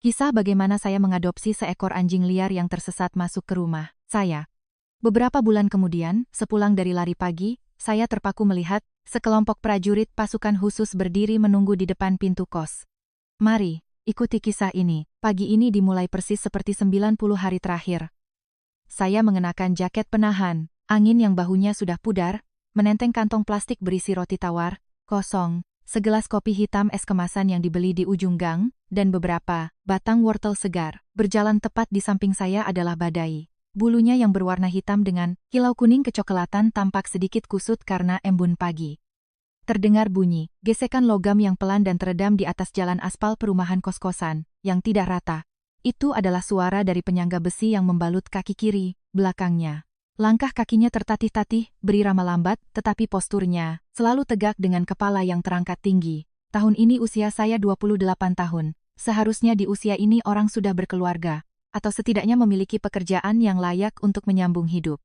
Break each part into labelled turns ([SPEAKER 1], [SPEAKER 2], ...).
[SPEAKER 1] Kisah bagaimana saya mengadopsi seekor anjing liar yang tersesat masuk ke rumah saya. Beberapa bulan kemudian, sepulang dari lari pagi, saya terpaku melihat sekelompok prajurit pasukan khusus berdiri menunggu di depan pintu kos. Mari, ikuti kisah ini. Pagi ini dimulai persis seperti 90 hari terakhir. Saya mengenakan jaket penahan, angin yang bahunya sudah pudar, menenteng kantong plastik berisi roti tawar, kosong, segelas kopi hitam es kemasan yang dibeli di ujung gang, dan beberapa batang wortel segar. Berjalan tepat di samping saya adalah Badai. Bulunya yang berwarna hitam dengan kilau kuning kecoklatan tampak sedikit kusut karena embun pagi. Terdengar bunyi gesekan logam yang pelan dan teredam di atas jalan aspal perumahan kos-kosan, yang tidak rata. Itu adalah suara dari penyangga besi yang membalut kaki kiri, belakangnya. Langkah kakinya tertatih-tatih, berirama lambat, tetapi posturnya selalu tegak dengan kepala yang terangkat tinggi. Tahun ini usia saya 28 tahun. Seharusnya di usia ini orang sudah berkeluarga, atau setidaknya memiliki pekerjaan yang layak untuk menyambung hidup.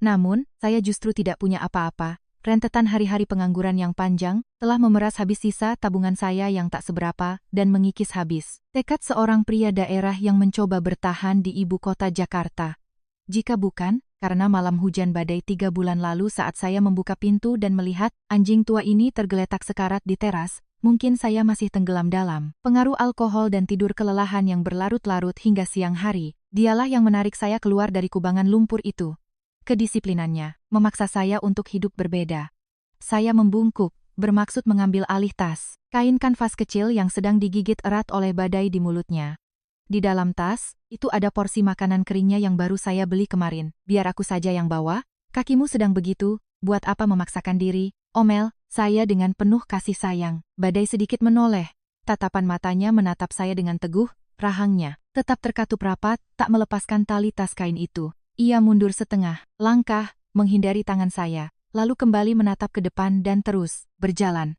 [SPEAKER 1] Namun, saya justru tidak punya apa-apa. Rentetan hari-hari pengangguran yang panjang telah memeras habis sisa tabungan saya yang tak seberapa dan mengikis habis tekad seorang pria daerah yang mencoba bertahan di ibu kota Jakarta. Jika bukan, karena malam hujan badai 3 bulan lalu saat saya membuka pintu dan melihat anjing tua ini tergeletak sekarat di teras, mungkin saya masih tenggelam dalam pengaruh alkohol dan tidur kelelahan yang berlarut-larut hingga siang hari. Dialah yang menarik saya keluar dari kubangan lumpur itu. Kedisiplinannya memaksa saya untuk hidup berbeda. Saya membungkuk, bermaksud mengambil alih tas kain kanvas kecil yang sedang digigit erat oleh Badai di mulutnya. Di dalam tas, itu ada porsi makanan keringnya yang baru saya beli kemarin. Biar aku saja yang bawa, kakimu sedang begitu, buat apa memaksakan diri, omel saya dengan penuh kasih sayang. Badai sedikit menoleh, tatapan matanya menatap saya dengan teguh, rahangnya tetap terkatup rapat, tak melepaskan tali tas kain itu. Ia mundur setengah langkah, menghindari tangan saya, lalu kembali menatap ke depan dan terus berjalan.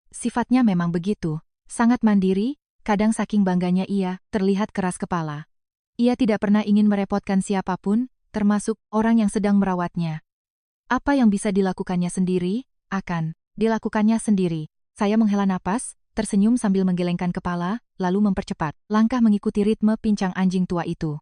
[SPEAKER 1] Sifatnya memang begitu, sangat mandiri, kadang saking bangganya ia terlihat keras kepala. Ia tidak pernah ingin merepotkan siapapun, termasuk orang yang sedang merawatnya. Apa yang bisa dilakukannya sendiri, akan dilakukannya sendiri. Saya menghela napas, tersenyum sambil menggelengkan kepala, lalu mempercepat langkah mengikuti ritme pincang anjing tua itu.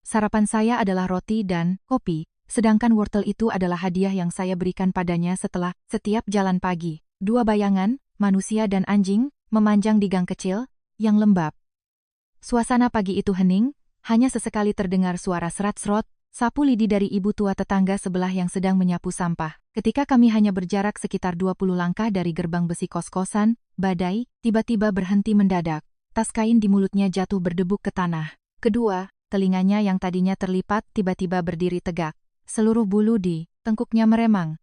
[SPEAKER 1] Sarapan saya adalah roti dan kopi, sedangkan wortel itu adalah hadiah yang saya berikan padanya setelah setiap jalan pagi. Dua bayangan, manusia dan anjing, memanjang di gang kecil yang lembab. Suasana pagi itu hening, hanya sesekali terdengar suara serat-serot, sapu lidi dari ibu tua tetangga sebelah yang sedang menyapu sampah. Ketika kami hanya berjarak sekitar 20 langkah dari gerbang besi kos-kosan, Badai tiba-tiba berhenti mendadak. Tas kain di mulutnya jatuh berdebuk ke tanah. Kedua, telinganya yang tadinya terlipat tiba-tiba berdiri tegak. Seluruh bulu di tengkuknya meremang.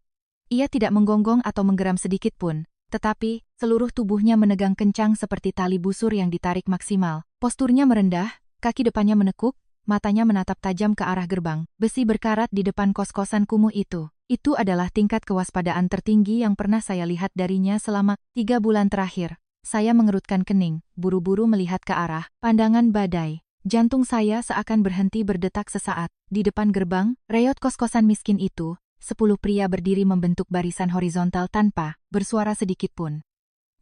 [SPEAKER 1] Ia tidak menggonggong atau menggeram sedikit pun, tetapi seluruh tubuhnya menegang kencang seperti tali busur yang ditarik maksimal. Posturnya merendah, kaki depannya menekuk, matanya menatap tajam ke arah gerbang besi berkarat di depan kos-kosan kumuh itu. Itu adalah tingkat kewaspadaan tertinggi yang pernah saya lihat darinya selama 3 bulan terakhir. Saya mengerutkan kening, buru-buru melihat ke arah pandangan Badai. Jantung saya seakan berhenti berdetak sesaat. Di depan gerbang, reot kos-kosan miskin itu, 10 pria berdiri membentuk barisan horizontal tanpa bersuara sedikit pun.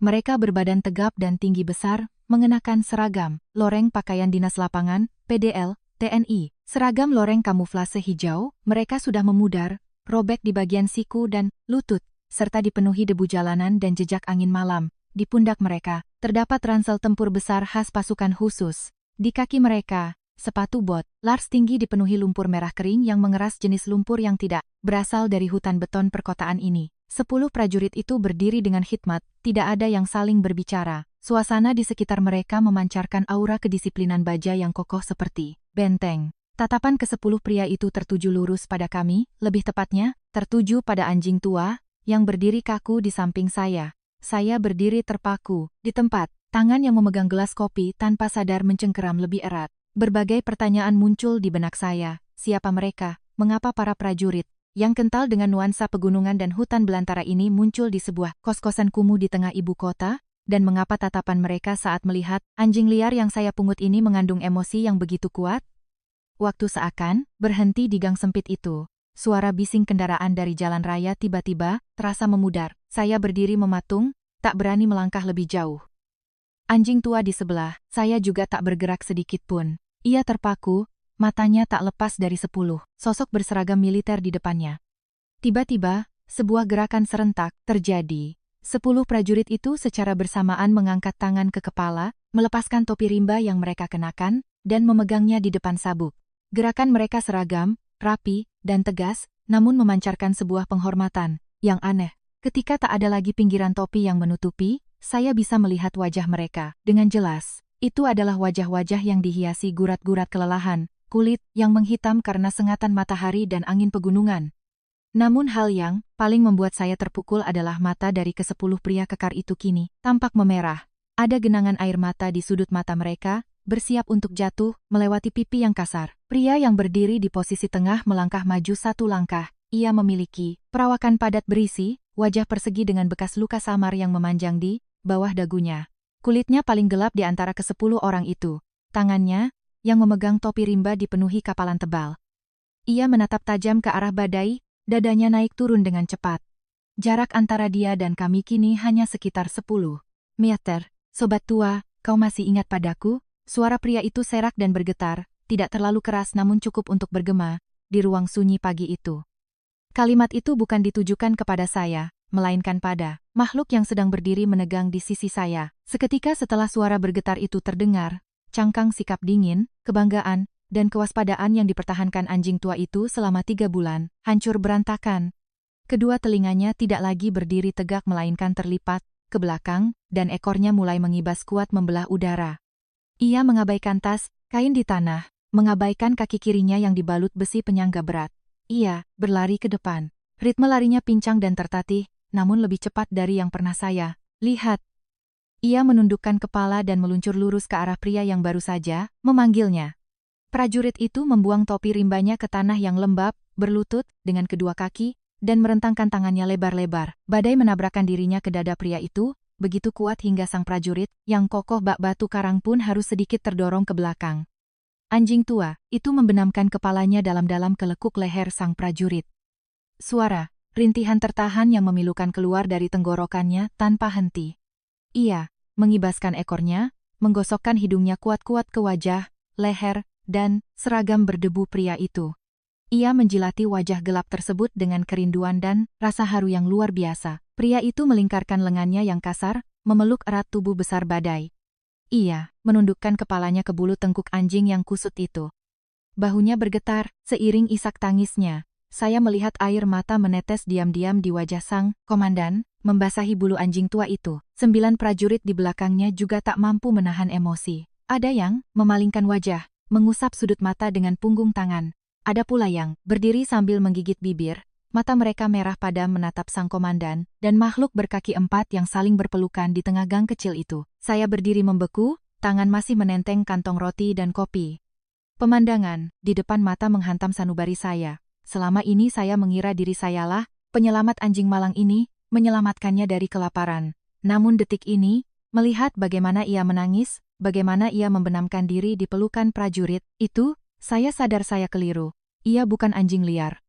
[SPEAKER 1] Mereka berbadan tegap dan tinggi besar, mengenakan seragam, loreng pakaian dinas lapangan, PDL, TNI. Seragam loreng kamuflase hijau, mereka sudah memudar, robek di bagian siku dan lutut, serta dipenuhi debu jalanan dan jejak angin malam. Di pundak mereka, terdapat ransel tempur besar khas pasukan khusus. Di kaki mereka, sepatu bot, lars tinggi dipenuhi lumpur merah kering yang mengeras jenis lumpur yang tidak berasal dari hutan beton perkotaan ini. 10 prajurit itu berdiri dengan khidmat, tidak ada yang saling berbicara. Suasana di sekitar mereka memancarkan aura kedisiplinan baja yang kokoh seperti benteng. Tatapan ke-10 pria itu tertuju lurus pada kami, lebih tepatnya, tertuju pada anjing tua, yang berdiri kaku di samping saya. Saya berdiri terpaku di tempat, tangan yang memegang gelas kopi tanpa sadar mencengkeram lebih erat. Berbagai pertanyaan muncul di benak saya. Siapa mereka? Mengapa para prajurit yang kental dengan nuansa pegunungan dan hutan belantara ini muncul di sebuah kos-kosan kumuh di tengah ibu kota? Dan mengapa tatapan mereka saat melihat anjing liar yang saya pungut ini mengandung emosi yang begitu kuat? Waktu seakan berhenti di gang sempit itu. Suara bising kendaraan dari jalan raya tiba-tiba terasa memudar. Saya berdiri mematung, tak berani melangkah lebih jauh. Anjing tua di sebelah, saya juga tak bergerak sedikit pun. Ia terpaku, matanya tak lepas dari 10 sosok berseragam militer di depannya. Tiba-tiba, sebuah gerakan serentak terjadi. 10 prajurit itu secara bersamaan mengangkat tangan ke kepala, melepaskan topi rimba yang mereka kenakan, dan memegangnya di depan sabuk. Gerakan mereka seragam, rapi, dan tegas, namun memancarkan sebuah penghormatan yang aneh. Ketika tak ada lagi pinggiran topi yang menutupi, saya bisa melihat wajah mereka dengan jelas. Itu adalah wajah-wajah yang dihiasi gurat-gurat kelelahan, kulit yang menghitam karena sengatan matahari dan angin pegunungan. Namun hal yang paling membuat saya terpukul adalah mata dari ke-10 pria kekar itu kini tampak memerah. Ada genangan air mata di sudut mata mereka, bersiap untuk jatuh, melewati pipi yang kasar. Pria yang berdiri di posisi tengah melangkah maju 1 langkah. Ia memiliki perawakan padat berisi, wajah persegi dengan bekas luka samar yang memanjang di bawah dagunya. Kulitnya paling gelap di antara ke-10 orang itu. Tangannya, yang memegang topi rimba dipenuhi kapalan tebal. Ia menatap tajam ke arah Badai, dadanya naik turun dengan cepat. Jarak antara dia dan kami kini hanya sekitar 10 meter. Sobat tua, kau masih ingat padaku? Suara pria itu serak dan bergetar, tidak terlalu keras namun cukup untuk bergema, di ruang sunyi pagi itu. Kalimat itu bukan ditujukan kepada saya, melainkan pada makhluk yang sedang berdiri menegang di sisi saya. Seketika setelah suara bergetar itu terdengar, cangkang sikap dingin, kebanggaan, dan kewaspadaan yang dipertahankan anjing tua itu selama 3 bulan, hancur berantakan. Kedua telinganya tidak lagi berdiri tegak melainkan terlipat ke belakang, dan ekornya mulai mengibas kuat membelah udara. Ia mengabaikan tas, kain di tanah, mengabaikan kaki kirinya yang dibalut besi penyangga berat. Ia berlari ke depan. Ritme larinya pincang dan tertatih, namun lebih cepat dari yang pernah saya lihat. Ia menundukkan kepala dan meluncur lurus ke arah pria yang baru saja memanggilnya. Prajurit itu membuang topi rimbanya ke tanah yang lembab, berlutut, dengan kedua kaki, dan merentangkan tangannya lebar-lebar. Badai menabrakkan dirinya ke dada pria itu, begitu kuat hingga sang prajurit, yang kokoh bak batu karang pun harus sedikit terdorong ke belakang. Anjing tua itu membenamkan kepalanya dalam-dalam ke lekuk leher sang prajurit. Suara rintihan tertahan yang memilukan keluar dari tenggorokannya tanpa henti. Ia mengibaskan ekornya, menggosokkan hidungnya kuat-kuat ke wajah, leher, dan seragam berdebu pria itu. Ia menjilati wajah gelap tersebut dengan kerinduan dan rasa haru yang luar biasa. Pria itu melingkarkan lengannya yang kasar, memeluk erat tubuh besar Badai. Ia menundukkan kepalanya ke bulu tengkuk anjing yang kusut itu. Bahunya bergetar, seiring isak tangisnya. Saya melihat air mata menetes diam-diam di wajah sang komandan, membasahi bulu anjing tua itu. 9 prajurit di belakangnya juga tak mampu menahan emosi. Ada yang memalingkan wajah, mengusap sudut mata dengan punggung tangan. Ada pula yang berdiri sambil menggigit bibir, mata mereka merah padam menatap sang komandan, dan makhluk berkaki 4 yang saling berpelukan di tengah gang kecil itu. Saya berdiri membeku, tangan masih menenteng kantong roti dan kopi. Pemandangan di depan mata menghantam sanubari saya. Selama ini saya mengira diri sayalah penyelamat anjing malang ini, menyelamatkannya dari kelaparan. Namun detik ini, melihat bagaimana ia menangis, bagaimana ia membenamkan diri di pelukan prajurit itu, saya sadar saya keliru. Ia bukan anjing liar.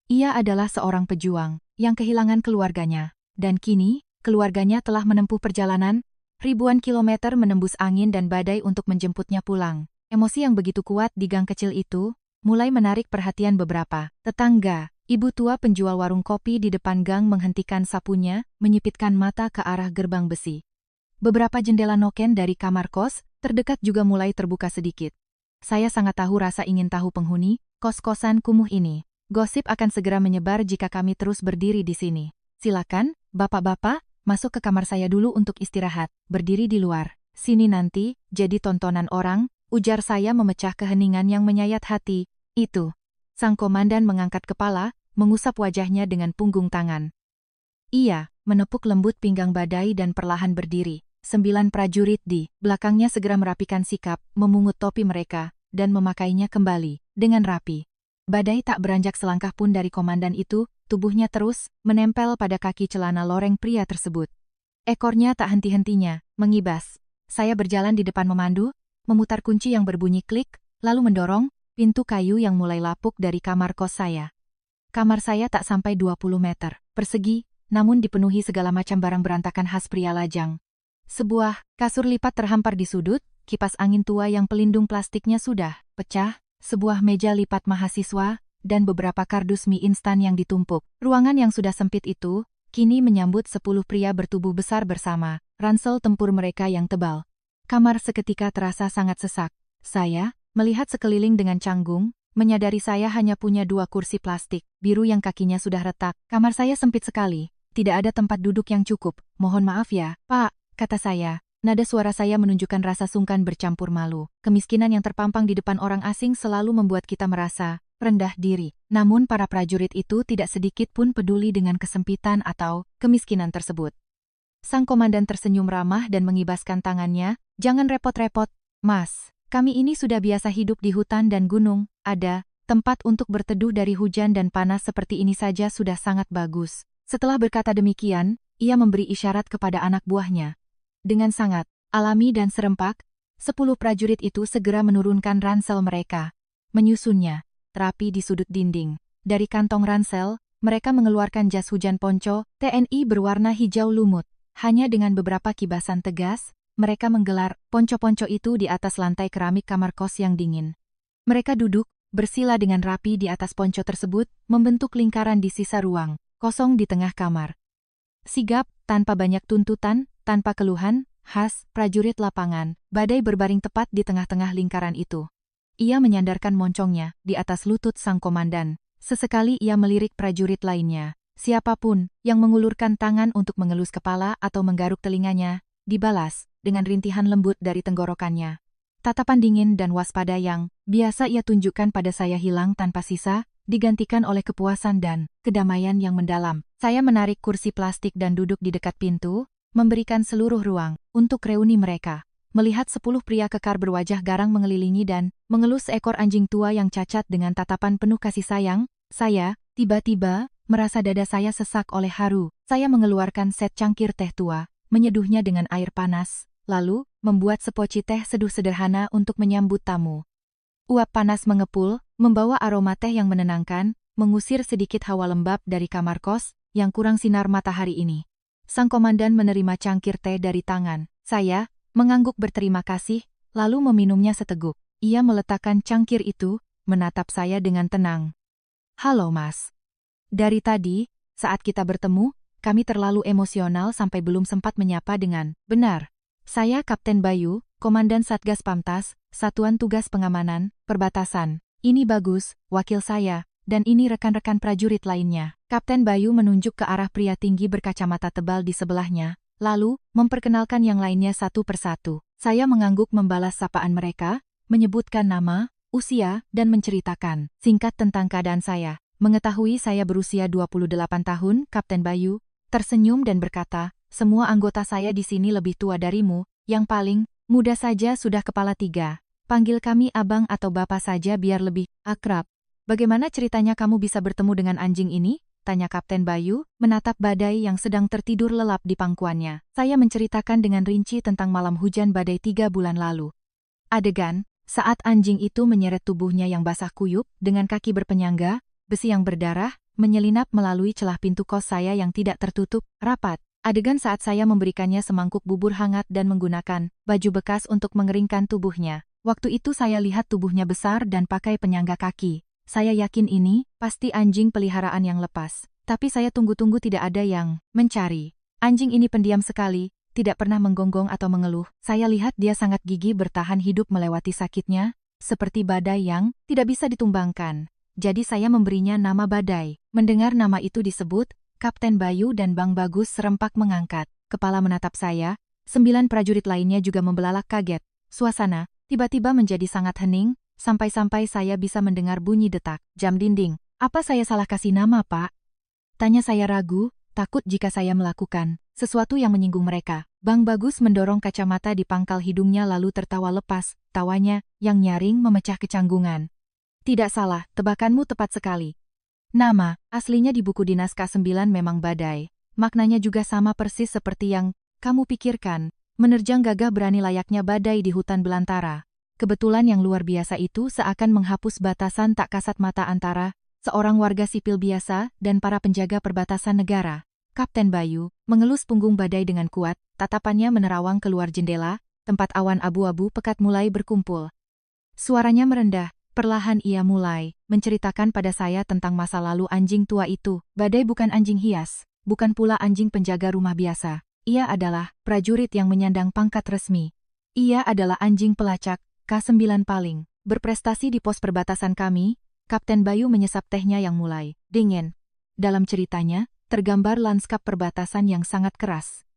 [SPEAKER 1] Ia adalah seorang pejuang yang kehilangan keluarganya. Dan kini, keluarganya telah menempuh perjalanan ribuan kilometer menembus angin dan badai untuk menjemputnya pulang. Emosi yang begitu kuat di gang kecil itu mulai menarik perhatian beberapa tetangga. Ibu tua penjual warung kopi di depan gang menghentikan sapunya, menyipitkan mata ke arah gerbang besi. Beberapa jendela noken dari kamar kos terdekat juga mulai terbuka sedikit. Saya sangat tahu rasa ingin tahu penghuni kos-kosan kumuh ini. Gosip akan segera menyebar jika kami terus berdiri di sini. Silakan, bapak-bapak, masuk ke kamar saya dulu untuk istirahat, berdiri di luar. Sini nanti, jadi tontonan orang, ujar saya memecah keheningan yang menyayat hati. Itu. Sang komandan mengangkat kepala, mengusap wajahnya dengan punggung tangan. Ia menepuk lembut pinggang Badai dan perlahan berdiri. 9 prajurit di belakangnya segera merapikan sikap, memungut topi mereka, dan memakainya kembali, dengan rapi. Badai tak beranjak selangkah pun dari komandan itu, tubuhnya terus menempel pada kaki celana loreng pria tersebut. Ekornya tak henti-hentinya mengibas. Saya berjalan di depan memandu, memutar kunci yang berbunyi klik, lalu mendorong pintu kayu yang mulai lapuk dari kamar kos saya. Kamar saya tak sampai 20 meter persegi, namun dipenuhi segala macam barang berantakan khas pria lajang. Sebuah kasur lipat terhampar di sudut, kipas angin tua yang pelindung plastiknya sudah pecah, sebuah meja lipat mahasiswa, dan beberapa kardus mie instan yang ditumpuk. Ruangan yang sudah sempit itu kini menyambut 10 pria bertubuh besar bersama ransel tempur mereka yang tebal. Kamar seketika terasa sangat sesak. Saya melihat sekeliling dengan canggung, menyadari saya hanya punya 2 kursi plastik biru yang kakinya sudah retak. Kamar saya sempit sekali, tidak ada tempat duduk yang cukup. Mohon maaf ya, Pak, kata saya. Nada suara saya menunjukkan rasa sungkan bercampur malu. Kemiskinan yang terpampang di depan orang asing selalu membuat kita merasa rendah diri. Namun para prajurit itu tidak sedikit pun peduli dengan kesempitan atau kemiskinan tersebut. Sang komandan tersenyum ramah dan mengibaskan tangannya. Jangan repot-repot, Mas. Kami ini sudah biasa hidup di hutan dan gunung. Ada tempat untuk berteduh dari hujan dan panas seperti ini saja sudah sangat bagus. Setelah berkata demikian, ia memberi isyarat kepada anak buahnya. Dengan sangat alami dan serempak, 10 prajurit itu segera menurunkan ransel mereka. Menyusunnya rapi di sudut dinding. Dari kantong ransel, mereka mengeluarkan jas hujan ponco TNI berwarna hijau lumut. Hanya dengan beberapa kibasan tegas, mereka menggelar ponco-ponco itu di atas lantai keramik kamar kos yang dingin. Mereka duduk bersila dengan rapi di atas ponco tersebut, membentuk lingkaran di sisa ruang kosong di tengah kamar. Sigap, tanpa banyak tuntutan, tanpa keluhan, khas prajurit lapangan, Badai berbaring tepat di tengah-tengah lingkaran itu. Ia menyandarkan moncongnya di atas lutut sang komandan. Sesekali ia melirik prajurit lainnya. Siapapun yang mengulurkan tangan untuk mengelus kepala atau menggaruk telinganya, dibalas dengan rintihan lembut dari tenggorokannya. Tatapan dingin dan waspada yang biasa ia tunjukkan pada saya hilang tanpa sisa, digantikan oleh kepuasan dan kedamaian yang mendalam. Saya menarik kursi plastik dan duduk di dekat pintu, memberikan seluruh ruang untuk reuni mereka. Melihat 10 pria kekar berwajah garang mengelilingi dan mengelus seekor anjing tua yang cacat dengan tatapan penuh kasih sayang, saya tiba-tiba merasa dada saya sesak oleh haru. Saya mengeluarkan set cangkir teh tua, menyeduhnya dengan air panas, lalu membuat sepoci teh seduh sederhana untuk menyambut tamu. Uap panas mengepul, membawa aroma teh yang menenangkan, mengusir sedikit hawa lembab dari kamar kos yang kurang sinar matahari ini. Sang komandan menerima cangkir teh dari tangan saya, mengangguk berterima kasih, lalu meminumnya seteguk. Ia meletakkan cangkir itu, menatap saya dengan tenang. Halo Mas. Dari tadi, saat kita bertemu, kami terlalu emosional sampai belum sempat menyapa dengan benar. Saya Kapten Bayu, Komandan Satgas Pamtas, Satuan Tugas Pengamanan, Perbatasan. Ini Bagus, wakil saya, dan ini rekan-rekan prajurit lainnya. Kapten Bayu menunjuk ke arah pria tinggi berkacamata tebal di sebelahnya, lalu memperkenalkan yang lainnya satu persatu. Saya mengangguk membalas sapaan mereka, menyebutkan nama, usia, dan menceritakan singkat tentang keadaan saya. Mengetahui saya berusia 28 tahun, Kapten Bayu tersenyum dan berkata, semua anggota saya di sini lebih tua darimu, yang paling muda saja sudah kepala 3. Panggil kami abang atau bapak saja biar lebih akrab. Bagaimana ceritanya kamu bisa bertemu dengan anjing ini? Tanya Kapten Bayu, menatap Badai yang sedang tertidur lelap di pangkuannya. Saya menceritakan dengan rinci tentang malam hujan badai 3 bulan lalu. Adegan, saat anjing itu menyeret tubuhnya yang basah kuyup, dengan kaki berpenyangga, besi yang berdarah, menyelinap melalui celah pintu kos saya yang tidak tertutup rapat. Adegan saat saya memberikannya semangkuk bubur hangat dan menggunakan baju bekas untuk mengeringkan tubuhnya. Waktu itu saya lihat tubuhnya besar dan pakai penyangga kaki. Saya yakin ini pasti anjing peliharaan yang lepas. Tapi saya tunggu-tunggu tidak ada yang mencari. Anjing ini pendiam sekali, tidak pernah menggonggong atau mengeluh. Saya lihat dia sangat gigih bertahan hidup melewati sakitnya, seperti badai yang tidak bisa ditumbangkan. Jadi saya memberinya nama Badai. Mendengar nama itu disebut, Kapten Bayu dan Bang Bagus serempak mengangkat kepala menatap saya. 9 prajurit lainnya juga membelalak kaget. Suasana tiba-tiba menjadi sangat hening, sampai-sampai saya bisa mendengar bunyi detak jam dinding. Apa saya salah kasih nama, Pak? Tanya saya ragu, takut jika saya melakukan sesuatu yang menyinggung mereka. Bang Bagus mendorong kacamata di pangkal hidungnya lalu tertawa lepas. Tawanya yang nyaring memecah kecanggungan. Tidak salah, tebakanmu tepat sekali. Nama aslinya di buku dinas K9 memang Badai. Maknanya juga sama persis seperti yang kamu pikirkan. Menerjang gagah berani layaknya badai di hutan belantara. Kebetulan yang luar biasa itu seakan menghapus batasan tak kasat mata antara seorang warga sipil biasa dan para penjaga perbatasan negara. Kapten Bayu mengelus punggung badai dengan kuat, tatapannya menerawang keluar jendela, tempat awan abu-abu pekat mulai berkumpul. Suaranya merendah, perlahan ia mulai menceritakan pada saya tentang masa lalu anjing tua itu. Badai bukan anjing hias, bukan pula anjing penjaga rumah biasa. Ia adalah prajurit yang menyandang pangkat resmi. Ia adalah anjing pelacak, K9 paling berprestasi di pos perbatasan kami. Kapten Bayu menyesap tehnya yang mulai dingin. Dalam ceritanya, tergambar lanskap perbatasan yang sangat keras.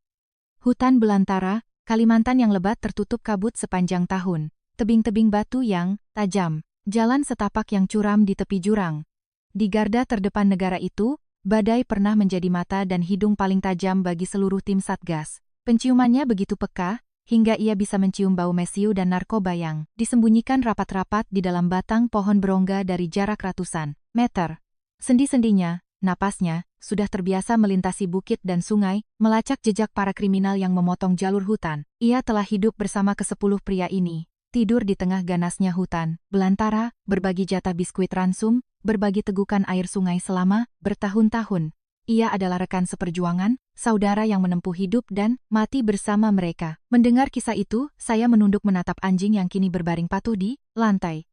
[SPEAKER 1] Hutan belantara, Kalimantan yang lebat tertutup kabut sepanjang tahun. Tebing-tebing batu yang tajam, jalan setapak yang curam di tepi jurang. Di garda terdepan negara itu, badai pernah menjadi mata dan hidung paling tajam bagi seluruh tim Satgas. Penciumannya begitu peka, hingga ia bisa mencium bau mesiu dan narkoba yang disembunyikan rapat-rapat di dalam batang pohon berongga dari jarak ratusan meter. Sendi-sendinya, napasnya, sudah terbiasa melintasi bukit dan sungai, melacak jejak para kriminal yang memotong jalur hutan. Ia telah hidup bersama ke-10 pria ini. Tidur di tengah ganasnya hutan belantara, berbagi jatah biskuit ransum, berbagi tegukan air sungai selama bertahun-tahun. Ia adalah rekan seperjuangan, saudara yang menempuh hidup dan mati bersama mereka. Mendengar kisah itu, saya menunduk menatap anjing yang kini berbaring patuh di lantai.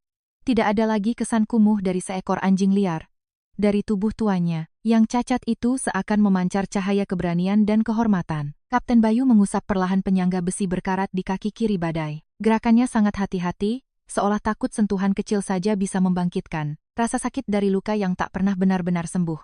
[SPEAKER 1] Tidak ada lagi kesan kumuh dari seekor anjing liar. Dari tubuh tuanya, yang cacat itu seakan memancar cahaya keberanian dan kehormatan. Kapten Bayu mengusap perlahan penyangga besi berkarat di kaki kiri badai. Gerakannya sangat hati-hati, seolah takut sentuhan kecil saja bisa membangkitkan rasa sakit dari luka yang tak pernah benar-benar sembuh.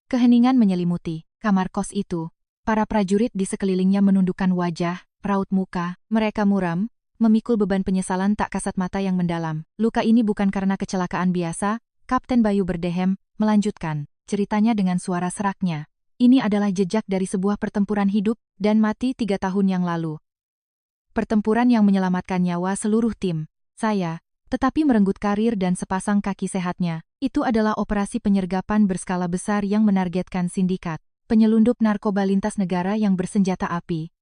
[SPEAKER 1] Keheningan menyelimuti kamar kos itu. Para prajurit di sekelilingnya menundukkan wajah, raut muka, mereka muram, memikul beban penyesalan tak kasat mata yang mendalam. Luka ini bukan karena kecelakaan biasa, Kapten Bayu berdehem, melanjutkan ceritanya dengan suara seraknya. Ini adalah jejak dari sebuah pertempuran hidup dan mati 3 tahun yang lalu. Pertempuran yang menyelamatkan nyawa seluruh tim saya, tetapi merenggut karir dan sepasang kaki sehatnya. Itu adalah operasi penyergapan berskala besar yang menargetkan sindikat penyelundup narkoba lintas negara yang bersenjata api.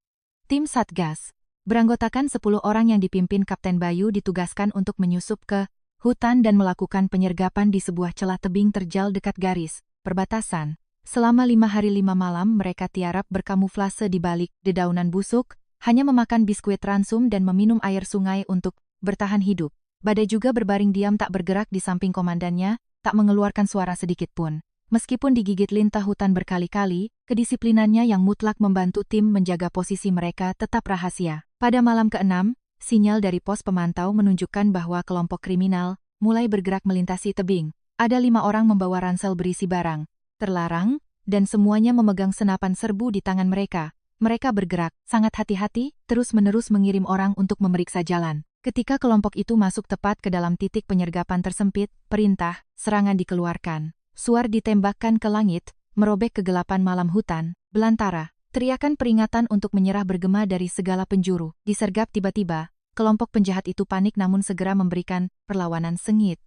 [SPEAKER 1] Tim Satgas, beranggotakan 10 orang yang dipimpin Kapten Bayu ditugaskan untuk menyusup ke hutan dan melakukan penyergapan di sebuah celah tebing terjal dekat garis perbatasan. Selama 5 hari 5 malam mereka tiarap berkamuflase di balik dedaunan busuk, hanya memakan biskuit ransum dan meminum air sungai untuk bertahan hidup. Badai juga berbaring diam tak bergerak di samping komandannya, tak mengeluarkan suara sedikit pun. Meskipun digigit lintah hutan berkali-kali, kedisiplinannya yang mutlak membantu tim menjaga posisi mereka tetap rahasia. Pada malam ke-6, sinyal dari pos pemantau menunjukkan bahwa kelompok kriminal mulai bergerak melintasi tebing. Ada 5 orang membawa ransel berisi barang terlarang, dan semuanya memegang senapan serbu di tangan mereka. Mereka bergerak, sangat hati-hati, terus-menerus mengirim orang untuk memeriksa jalan. Ketika kelompok itu masuk tepat ke dalam titik penyergapan tersempit, perintah serangan dikeluarkan. Suar ditembakkan ke langit, merobek kegelapan malam hutan belantara. Teriakan peringatan untuk menyerah bergema dari segala penjuru. Disergap tiba-tiba, kelompok penjahat itu panik namun segera memberikan perlawanan sengit.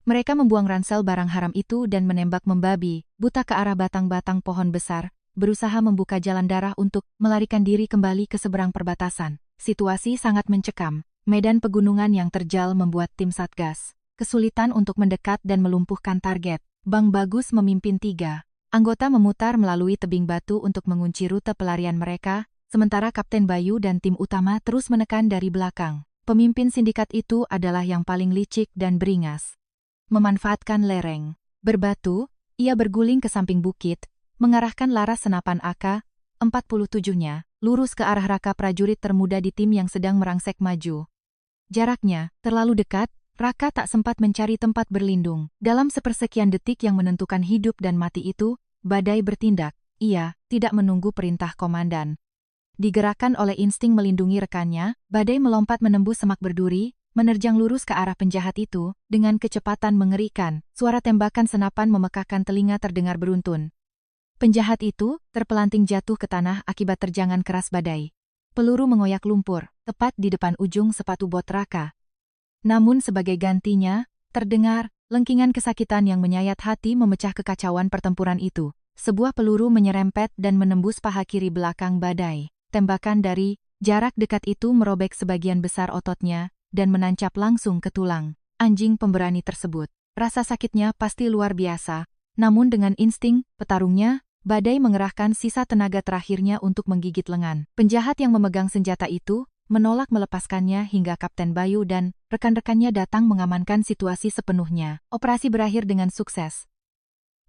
[SPEAKER 1] Mereka membuang ransel barang haram itu dan menembak membabi buta ke arah batang-batang pohon besar, berusaha membuka jalan darah untuk melarikan diri kembali ke seberang perbatasan. Situasi sangat mencekam. Medan pegunungan yang terjal membuat tim Satgas kesulitan untuk mendekat dan melumpuhkan target. Bang Bagus memimpin 3 anggota memutar melalui tebing batu untuk mengunci rute pelarian mereka, sementara Kapten Bayu dan tim utama terus menekan dari belakang. Pemimpin sindikat itu adalah yang paling licik dan beringas. Memanfaatkan lereng berbatu, ia berguling ke samping bukit, mengarahkan laras senapan AK-47-nya, lurus ke arah raka prajurit termuda di tim yang sedang merangsek maju. Jaraknya terlalu dekat, raka tak sempat mencari tempat berlindung. Dalam sepersekian detik yang menentukan hidup dan mati itu, badai bertindak. Ia tidak menunggu perintah komandan. Digerakkan oleh insting melindungi rekannya, badai melompat menembus semak berduri, menerjang lurus ke arah penjahat itu, dengan kecepatan mengerikan. Suara tembakan senapan memekakkan telinga terdengar beruntun. Penjahat itu terpelanting jatuh ke tanah akibat terjangan keras badai. Peluru mengoyak lumpur, tepat di depan ujung sepatu bot raka. Namun sebagai gantinya, terdengar lengkingan kesakitan yang menyayat hati memecah kekacauan pertempuran itu. Sebuah peluru menyerempet dan menembus paha kiri belakang badai. Tembakan dari jarak dekat itu merobek sebagian besar ototnya, dan menancap langsung ke tulang anjing pemberani tersebut. Rasa sakitnya pasti luar biasa, namun dengan insting petarungnya, Badai mengerahkan sisa tenaga terakhirnya untuk menggigit lengan. Penjahat yang memegang senjata itu menolak melepaskannya hingga Kapten Bayu dan rekan-rekannya datang mengamankan situasi sepenuhnya. Operasi berakhir dengan sukses.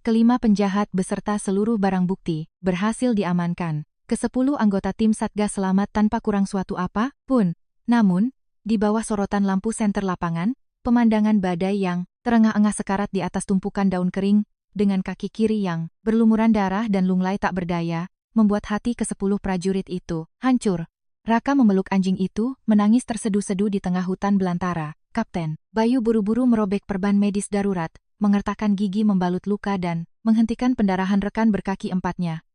[SPEAKER 1] Kelima penjahat beserta seluruh barang bukti berhasil diamankan. Ke-10 anggota tim Satgas selamat tanpa kurang suatu apa pun. Namun, di bawah sorotan lampu senter lapangan, pemandangan Badai yang terengah-engah sekarat di atas tumpukan daun kering, dengan kaki kiri yang berlumuran darah dan lunglai tak berdaya, membuat hati ke-10 prajurit itu hancur. Raka memeluk anjing itu, menangis terseduh-seduh di tengah hutan belantara. Kapten Bayu buru-buru merobek perban medis darurat, mengertakkan gigi membalut luka dan menghentikan pendarahan rekan berkaki empatnya.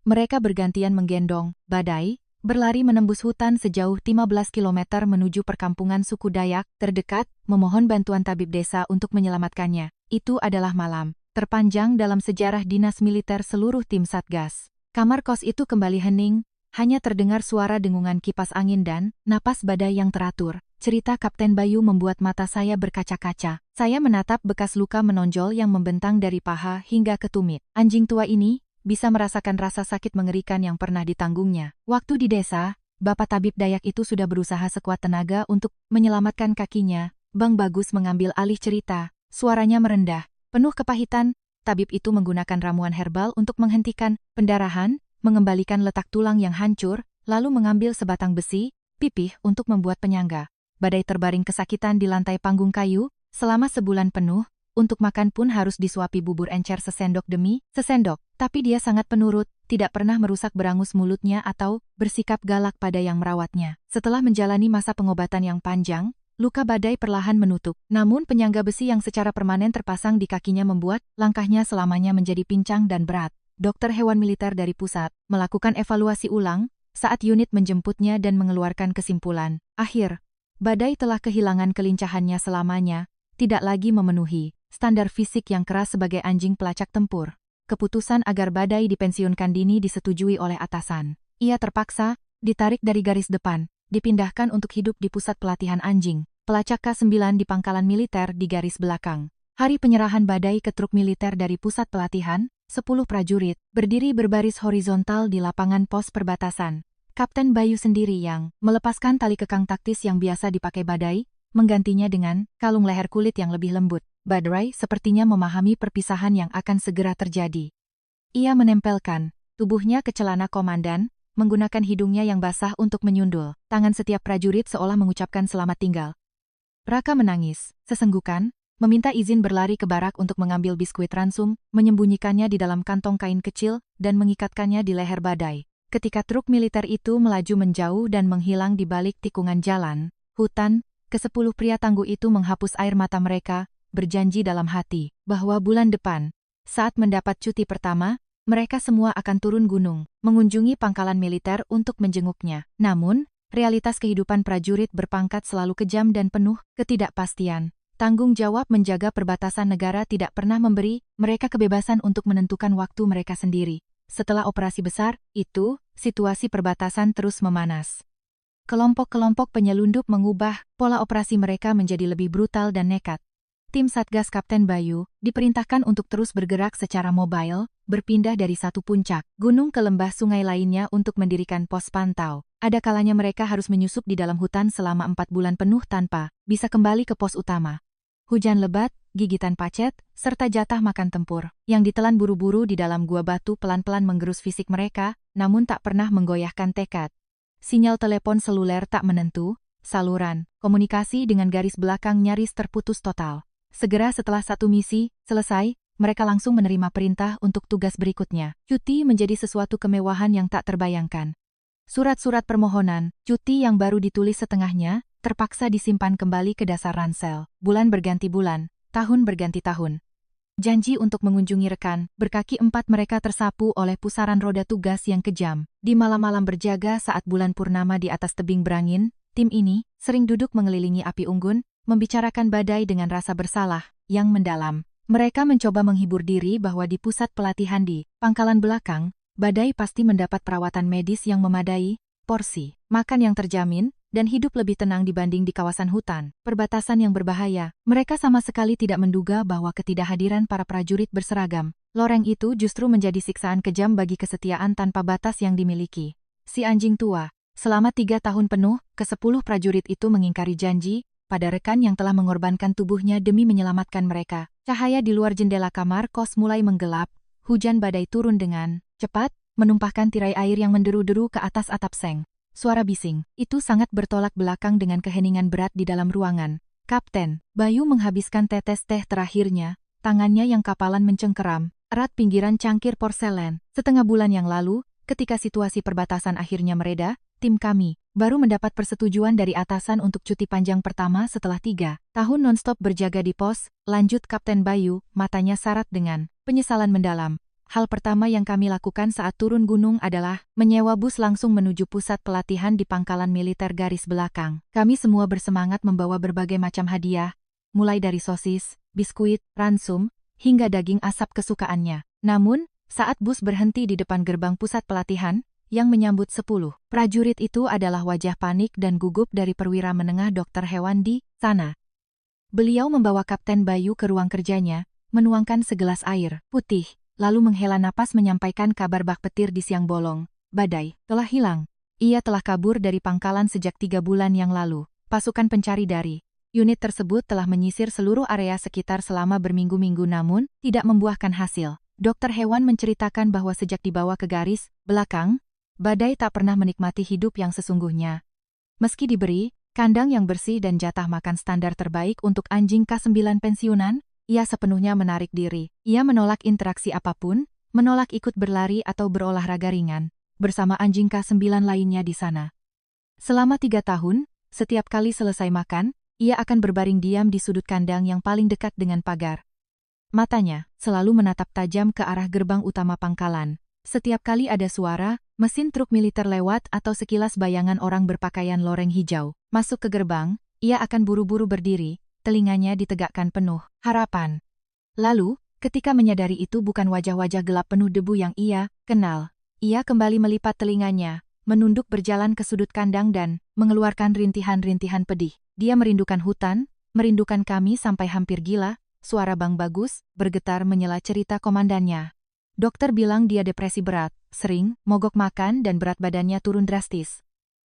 [SPEAKER 1] Mereka bergantian menggendong Badai, berlari menembus hutan sejauh 15 km menuju perkampungan suku Dayak terdekat, memohon bantuan tabib desa untuk menyelamatkannya. Itu adalah malam terpanjang dalam sejarah dinas militer seluruh tim Satgas. Kamar kos itu kembali hening, hanya terdengar suara dengungan kipas angin dan napas Badai yang teratur. Cerita Kapten Bayu membuat mata saya berkaca-kaca. Saya menatap bekas luka menonjol yang membentang dari paha hingga ke tumit. Anjing tua ini bisa merasakan rasa sakit mengerikan yang pernah ditanggungnya. Waktu di desa, Bapak Tabib Dayak itu sudah berusaha sekuat tenaga untuk menyelamatkan kakinya. Bang Bagus mengambil alih cerita, suaranya merendah. Penuh kepahitan, tabib itu menggunakan ramuan herbal untuk menghentikan pendarahan, mengembalikan letak tulang yang hancur, lalu mengambil sebatang besi, pipih untuk membuat penyangga. Badai terbaring kesakitan di lantai panggung kayu, selama sebulan penuh, untuk makan pun harus disuapi bubur encer sesendok demi sesendok. Tapi dia sangat penurut, tidak pernah merusak berangus mulutnya atau bersikap galak pada yang merawatnya. Setelah menjalani masa pengobatan yang panjang, luka Badai perlahan menutup. Namun penyangga besi yang secara permanen terpasang di kakinya membuat langkahnya selamanya menjadi pincang dan berat. Dokter hewan militer dari pusat melakukan evaluasi ulang saat unit menjemputnya dan mengeluarkan kesimpulan. Akhir, Badai telah kehilangan kelincahannya selamanya, tidak lagi memenuhi standar fisik yang keras sebagai anjing pelacak tempur. Keputusan agar Badai dipensiunkan dini disetujui oleh atasan. Ia terpaksa ditarik dari garis depan, dipindahkan untuk hidup di pusat pelatihan anjing, pelacak K9 di pangkalan militer di garis belakang. Hari penyerahan Badai ke truk militer dari pusat pelatihan, 10 prajurit berdiri berbaris horizontal di lapangan pos perbatasan. Kapten Bayu sendiri yang melepaskan tali kekang taktis yang biasa dipakai Badai, menggantinya dengan kalung leher kulit yang lebih lembut. Badai sepertinya memahami perpisahan yang akan segera terjadi. Ia menempelkan tubuhnya ke celana komandan, menggunakan hidungnya yang basah untuk menyundul. Tangan setiap prajurit seolah mengucapkan selamat tinggal. Raka menangis, sesenggukan, meminta izin berlari ke barak untuk mengambil biskuit ransum, menyembunyikannya di dalam kantong kain kecil, dan mengikatkannya di leher Badai. Ketika truk militer itu melaju menjauh dan menghilang di balik tikungan jalan, hutan, ke-10 pria tangguh itu menghapus air mata mereka, berjanji dalam hati, bahwa bulan depan, saat mendapat cuti pertama, mereka semua akan turun gunung, mengunjungi pangkalan militer untuk menjenguknya. Namun, realitas kehidupan prajurit berpangkat selalu kejam dan penuh ketidakpastian. Tanggung jawab menjaga perbatasan negara tidak pernah memberi mereka kebebasan untuk menentukan waktu mereka sendiri. Setelah operasi besar itu, situasi perbatasan terus memanas. Kelompok-kelompok penyelundup mengubah pola operasi mereka menjadi lebih brutal dan nekat. Tim Satgas Kapten Bayu diperintahkan untuk terus bergerak secara mobile, berpindah dari satu puncak gunung ke lembah sungai lainnya untuk mendirikan pos pantau. Ada kalanya mereka harus menyusup di dalam hutan selama 4 bulan penuh tanpa bisa kembali ke pos utama. Hujan lebat, gigitan pacet, serta jatah makan tempur yang ditelan buru-buru di dalam gua batu pelan-pelan menggerus fisik mereka, namun tak pernah menggoyahkan tekad. Sinyal telepon seluler tak menentu, saluran komunikasi dengan garis belakang nyaris terputus total. Segera setelah satu misi selesai, mereka langsung menerima perintah untuk tugas berikutnya. Cuti menjadi sesuatu kemewahan yang tak terbayangkan. Surat-surat permohonan, cuti yang baru ditulis setengahnya, terpaksa disimpan kembali ke dasar ransel. Bulan berganti bulan, tahun berganti tahun. Janji untuk mengunjungi rekan, berkaki 4 mereka tersapu oleh pusaran roda tugas yang kejam. Di malam-malam berjaga saat bulan purnama di atas tebing berangin, tim ini sering duduk mengelilingi api unggun, membicarakan Badai dengan rasa bersalah yang mendalam. Mereka mencoba menghibur diri bahwa di pusat pelatihan di pangkalan belakang, Badai pasti mendapat perawatan medis yang memadai, porsi makan yang terjamin, dan hidup lebih tenang dibanding di kawasan hutan, perbatasan yang berbahaya. Mereka sama sekali tidak menduga bahwa ketidakhadiran para prajurit berseragam, loreng itu justru menjadi siksaan kejam bagi kesetiaan tanpa batas yang dimiliki. Si anjing tua. Selama 3 tahun penuh, ke-10 prajurit itu mengingkari janji pada rekan yang telah mengorbankan tubuhnya demi menyelamatkan mereka. Cahaya di luar jendela kamar kos mulai menggelap, hujan badai turun dengan cepat, menumpahkan tirai air yang menderu-deru ke atas atap seng. Suara bising, itu sangat bertolak belakang dengan keheningan berat di dalam ruangan. Kapten Bayu menghabiskan tetes teh terakhirnya, tangannya yang kapalan mencengkeram, erat pinggiran cangkir porselen. Setengah bulan yang lalu, ketika situasi perbatasan akhirnya mereda, tim kami baru mendapat persetujuan dari atasan untuk cuti panjang pertama setelah 3 tahun nonstop berjaga di pos, lanjut Kapten Bayu, matanya syarat dengan penyesalan mendalam. Hal pertama yang kami lakukan saat turun gunung adalah menyewa bus langsung menuju pusat pelatihan di pangkalan militer garis belakang. Kami semua bersemangat membawa berbagai macam hadiah, mulai dari sosis, biskuit, ransum, hingga daging asap kesukaannya. Namun, saat bus berhenti di depan gerbang pusat pelatihan, yang menyambut 10 prajurit itu adalah wajah panik dan gugup dari perwira menengah Dr. Hewan di sana. Beliau membawa Kapten Bayu ke ruang kerjanya, menuangkan segelas air putih, lalu menghela napas menyampaikan kabar bak petir di siang bolong. Badai telah hilang. Ia telah kabur dari pangkalan sejak 3 bulan yang lalu. Pasukan pencari dari unit tersebut telah menyisir seluruh area sekitar selama berminggu-minggu namun tidak membuahkan hasil. Dr. Hewan menceritakan bahwa sejak dibawa ke garis belakang, Badai tak pernah menikmati hidup yang sesungguhnya. Meski diberi kandang yang bersih dan jatah makan standar terbaik untuk anjing K9 pensiunan, ia sepenuhnya menarik diri. Ia menolak interaksi apapun, menolak ikut berlari atau berolahraga ringan, bersama anjing K9 lainnya di sana. Selama 3 tahun, setiap kali selesai makan, ia akan berbaring diam di sudut kandang yang paling dekat dengan pagar. Matanya selalu menatap tajam ke arah gerbang utama pangkalan. Setiap kali ada suara, mesin truk militer lewat atau sekilas bayangan orang berpakaian loreng hijau masuk ke gerbang, ia akan buru-buru berdiri, telinganya ditegakkan penuh harapan. Lalu, ketika menyadari itu bukan wajah-wajah gelap penuh debu yang ia kenal, ia kembali melipat telinganya, menunduk berjalan ke sudut kandang dan mengeluarkan rintihan-rintihan pedih. Dia merindukan hutan, merindukan kami sampai hampir gila. Suara Bang Bagus bergetar menyela cerita komandannya. Dokter bilang dia depresi berat, sering mogok makan dan berat badannya turun drastis.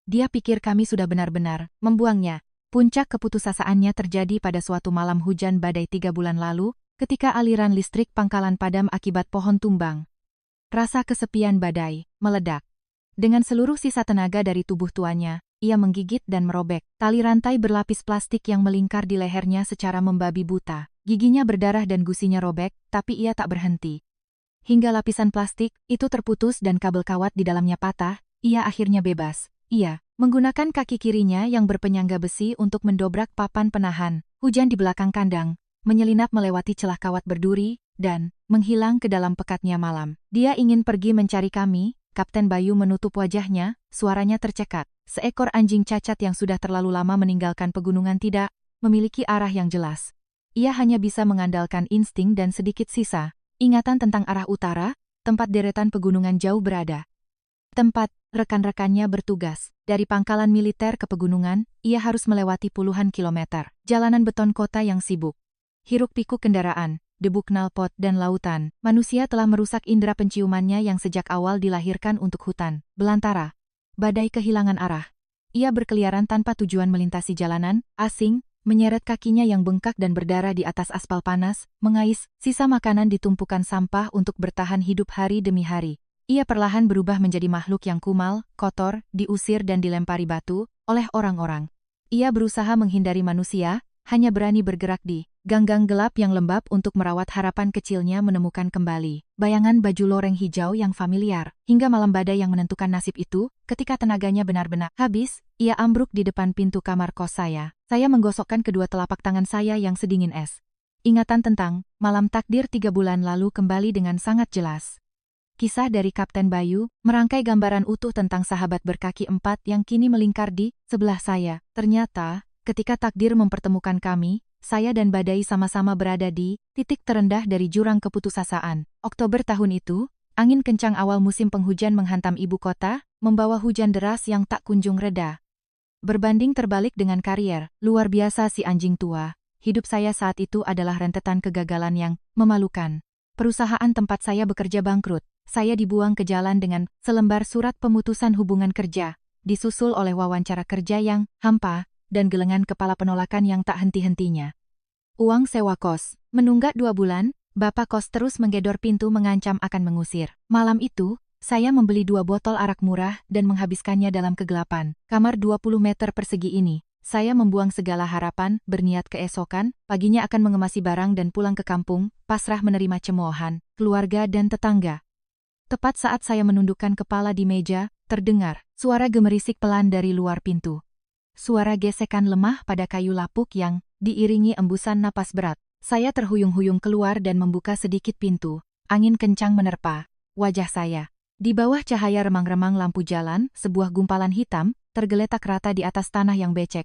[SPEAKER 1] Dia pikir kami sudah benar-benar membuangnya. Puncak keputusasaannya terjadi pada suatu malam hujan badai 3 bulan lalu, ketika aliran listrik pangkalan padam akibat pohon tumbang. Rasa kesepian Badai meledak. Dengan seluruh sisa tenaga dari tubuh tuanya, ia menggigit dan merobek tali rantai berlapis plastik yang melingkar di lehernya secara membabi buta. Giginya berdarah dan gusinya robek, tapi ia tak berhenti. Hingga lapisan plastik itu terputus dan kabel kawat di dalamnya patah, ia akhirnya bebas. Ia menggunakan kaki kirinya yang berpenyangga besi untuk mendobrak papan penahan hujan di belakang kandang, menyelinap melewati celah kawat berduri, dan menghilang ke dalam pekatnya malam. Dia ingin pergi mencari kami. Kapten Bayu menutup wajahnya, suaranya tercekat. Seekor anjing cacat yang sudah terlalu lama meninggalkan pegunungan tidak memiliki arah yang jelas. Ia hanya bisa mengandalkan insting dan sedikit sisa ingatan tentang arah utara, tempat deretan pegunungan jauh berada. Tempat rekan-rekannya bertugas. Dari pangkalan militer ke pegunungan, ia harus melewati puluhan kilometer. Jalanan beton kota yang sibuk. Hiruk-pikuk kendaraan, debu knalpot dan lautan. Manusia telah merusak indera penciumannya yang sejak awal dilahirkan untuk hutan belantara. Badai kehilangan arah. Ia berkeliaran tanpa tujuan melintasi jalanan asing, menyeret kakinya yang bengkak dan berdarah di atas aspal panas, mengais sisa makanan di tumpukan sampah untuk bertahan hidup hari demi hari. Ia perlahan berubah menjadi makhluk yang kumal, kotor, diusir dan dilempari batu oleh orang-orang. Ia berusaha menghindari manusia, hanya berani bergerak di gang-gang gelap yang lembab untuk merawat harapan kecilnya menemukan kembali bayangan baju loreng hijau yang familiar. Hingga malam badai yang menentukan nasib itu, ketika tenaganya benar-benar habis, ia ambruk di depan pintu kamar kos saya. Saya menggosokkan kedua telapak tangan saya yang sedingin es. Ingatan tentang malam takdir 3 bulan lalu kembali dengan sangat jelas. Kisah dari Kapten Bayu merangkai gambaran utuh tentang sahabat berkaki 4 yang kini melingkar di sebelah saya. Ternyata, ketika takdir mempertemukan kami, saya dan Badai sama-sama berada di titik terendah dari jurang keputusasaan. Oktober tahun itu, angin kencang awal musim penghujan menghantam ibu kota, membawa hujan deras yang tak kunjung reda. Berbanding terbalik dengan karier, luar biasa si anjing tua. Hidup saya saat itu adalah rentetan kegagalan yang memalukan. Perusahaan tempat saya bekerja bangkrut. Saya dibuang ke jalan dengan selembar surat pemutusan hubungan kerja, disusul oleh wawancara kerja yang hampa, dan gelengan kepala penolakan yang tak henti-hentinya. Uang sewa kos. Menunggak 2 bulan, bapak kos terus menggedor pintu mengancam akan mengusir. Malam itu, saya membeli 2 botol arak murah dan menghabiskannya dalam kegelapan. Kamar 20 meter persegi ini. Saya membuang segala harapan, berniat keesokan, paginya akan mengemasi barang dan pulang ke kampung, pasrah menerima cemoohan, keluarga dan tetangga. Tepat saat saya menundukkan kepala di meja, terdengar suara gemerisik pelan dari luar pintu. Suara gesekan lemah pada kayu lapuk yang diiringi embusan napas berat. Saya terhuyung-huyung keluar dan membuka sedikit pintu. Angin kencang menerpa wajah saya. Di bawah cahaya remang-remang lampu jalan, sebuah gumpalan hitam tergeletak rata di atas tanah yang becek.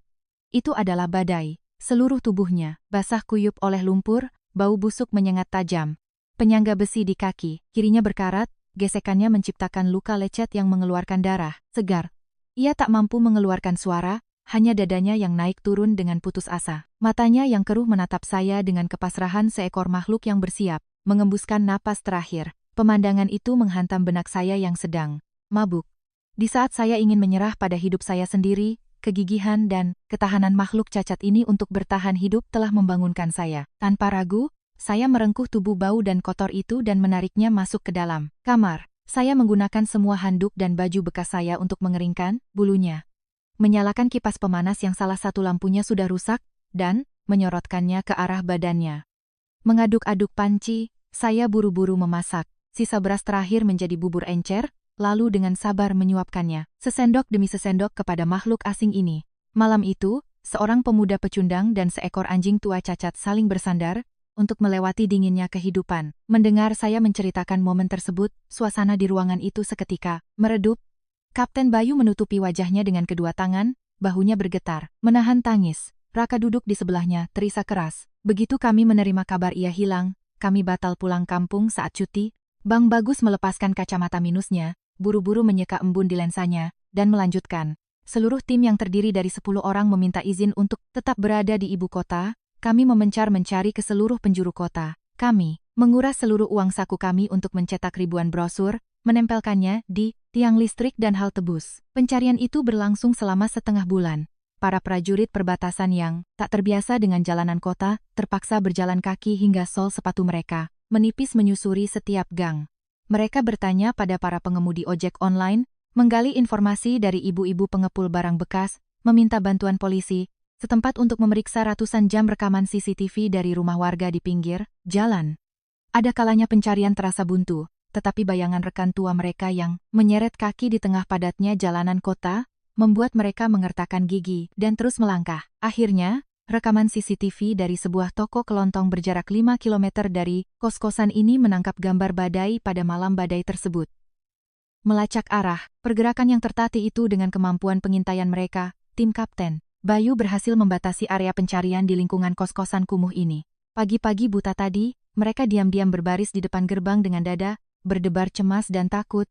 [SPEAKER 1] Itu adalah Badai. Seluruh tubuhnya basah kuyup oleh lumpur, bau busuk menyengat tajam. Penyangga besi di kaki, kirinya berkarat, gesekannya menciptakan luka lecet yang mengeluarkan darah segar. Ia tak mampu mengeluarkan suara, hanya dadanya yang naik turun dengan putus asa. Matanya yang keruh menatap saya dengan kepasrahan seekor makhluk yang bersiap mengembuskan napas terakhir. Pemandangan itu menghantam benak saya yang sedang mabuk. Di saat saya ingin menyerah pada hidup saya sendiri, kegigihan dan ketahanan makhluk cacat ini untuk bertahan hidup telah membangunkan saya. Tanpa ragu, saya merengkuh tubuh bau dan kotor itu dan menariknya masuk ke dalam kamar. Saya menggunakan semua handuk dan baju bekas saya untuk mengeringkan bulunya. Menyalakan kipas pemanas yang salah satu lampunya sudah rusak, dan menyorotkannya ke arah badannya. Mengaduk-aduk panci, saya buru-buru memasak. Sisa beras terakhir menjadi bubur encer, lalu dengan sabar menyuapkannya, sesendok demi sesendok kepada makhluk asing ini. Malam itu, seorang pemuda pecundang dan seekor anjing tua cacat saling bersandar, untuk melewati dinginnya kehidupan. Mendengar saya menceritakan momen tersebut, suasana di ruangan itu seketika meredup. Kapten Bayu menutupi wajahnya dengan kedua tangan, bahunya bergetar, menahan tangis. Raka duduk di sebelahnya, terisak keras. Begitu kami menerima kabar ia hilang, kami batal pulang kampung saat cuti. Bang Bagus melepaskan kacamata minusnya, buru-buru menyeka embun di lensanya, dan melanjutkan. Seluruh tim yang terdiri dari 10 orang meminta izin untuk tetap berada di ibu kota. Kami memencar-mencari ke seluruh penjuru kota. Kami menguras seluruh uang saku kami untuk mencetak ribuan brosur, menempelkannya di tiang listrik dan halte bus. Pencarian itu berlangsung selama setengah bulan. Para prajurit perbatasan yang tak terbiasa dengan jalanan kota, terpaksa berjalan kaki hingga sol sepatu mereka menipis menyusuri setiap gang. Mereka bertanya pada para pengemudi ojek online, menggali informasi dari ibu-ibu pengepul barang bekas, meminta bantuan polisi setempat untuk memeriksa ratusan jam rekaman CCTV dari rumah warga di pinggir jalan. Ada kalanya pencarian terasa buntu, tetapi bayangan rekan tua mereka yang menyeret kaki di tengah padatnya jalanan kota, membuat mereka mengertakkan gigi dan terus melangkah. Akhirnya, rekaman CCTV dari sebuah toko kelontong berjarak 5 km dari kos-kosan ini menangkap gambar Badai pada malam badai tersebut. Melacak arah, pergerakan yang tertati itu dengan kemampuan pengintaian mereka, tim Kapten Bayu berhasil membatasi area pencarian di lingkungan kos-kosan kumuh ini. Pagi-pagi buta tadi, mereka diam-diam berbaris di depan gerbang dengan dada berdebar cemas dan takut.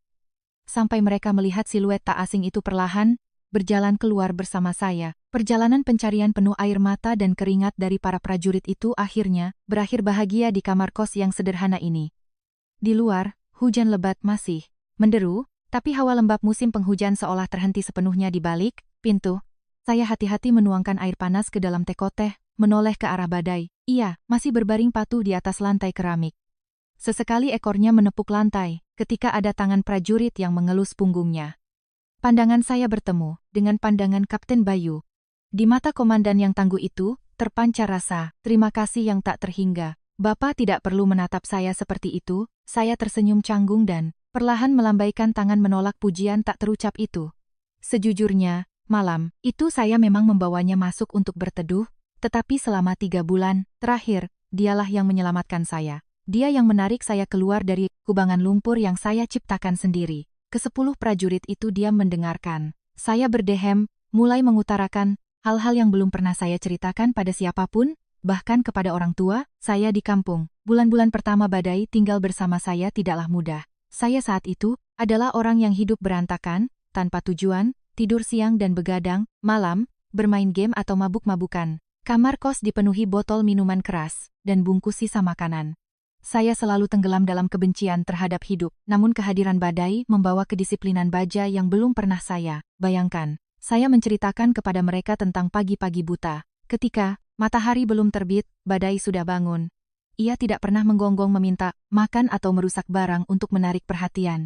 [SPEAKER 1] Sampai mereka melihat siluet tak asing itu perlahan berjalan keluar bersama saya. Perjalanan pencarian penuh air mata dan keringat dari para prajurit itu akhirnya berakhir bahagia di kamar kos yang sederhana ini. Di luar, hujan lebat masih menderu, tapi hawa lembab musim penghujan seolah terhenti sepenuhnya di balik pintu. Saya hati-hati menuangkan air panas ke dalam teko teh, menoleh ke arah Badai. Ia masih berbaring patuh di atas lantai keramik. Sesekali ekornya menepuk lantai, ketika ada tangan prajurit yang mengelus punggungnya. Pandangan saya bertemu dengan pandangan Kapten Bayu. Di mata komandan yang tangguh itu, terpancar rasa terima kasih yang tak terhingga. Bapak tidak perlu menatap saya seperti itu, saya tersenyum canggung dan perlahan melambaikan tangan menolak pujian tak terucap itu. Sejujurnya, malam itu saya memang membawanya masuk untuk berteduh, tetapi selama 3 bulan terakhir, dialah yang menyelamatkan saya. Dia yang menarik saya keluar dari kubangan lumpur yang saya ciptakan sendiri. Ke-10 prajurit itu diam mendengarkan. Saya berdehem, mulai mengutarakan hal-hal yang belum pernah saya ceritakan pada siapapun, bahkan kepada orang tua, saya di kampung. Bulan-bulan pertama Badai tinggal bersama saya tidaklah mudah. Saya saat itu adalah orang yang hidup berantakan, tanpa tujuan, tidur siang dan begadang, malam, bermain game atau mabuk-mabukan. Kamar kos dipenuhi botol minuman keras dan bungkus sisa makanan. Saya selalu tenggelam dalam kebencian terhadap hidup, namun kehadiran badai membawa kedisiplinan baja yang belum pernah saya bayangkan. Saya menceritakan kepada mereka tentang pagi-pagi buta. Ketika matahari belum terbit, badai sudah bangun. Ia tidak pernah menggonggong meminta makan atau merusak barang untuk menarik perhatian.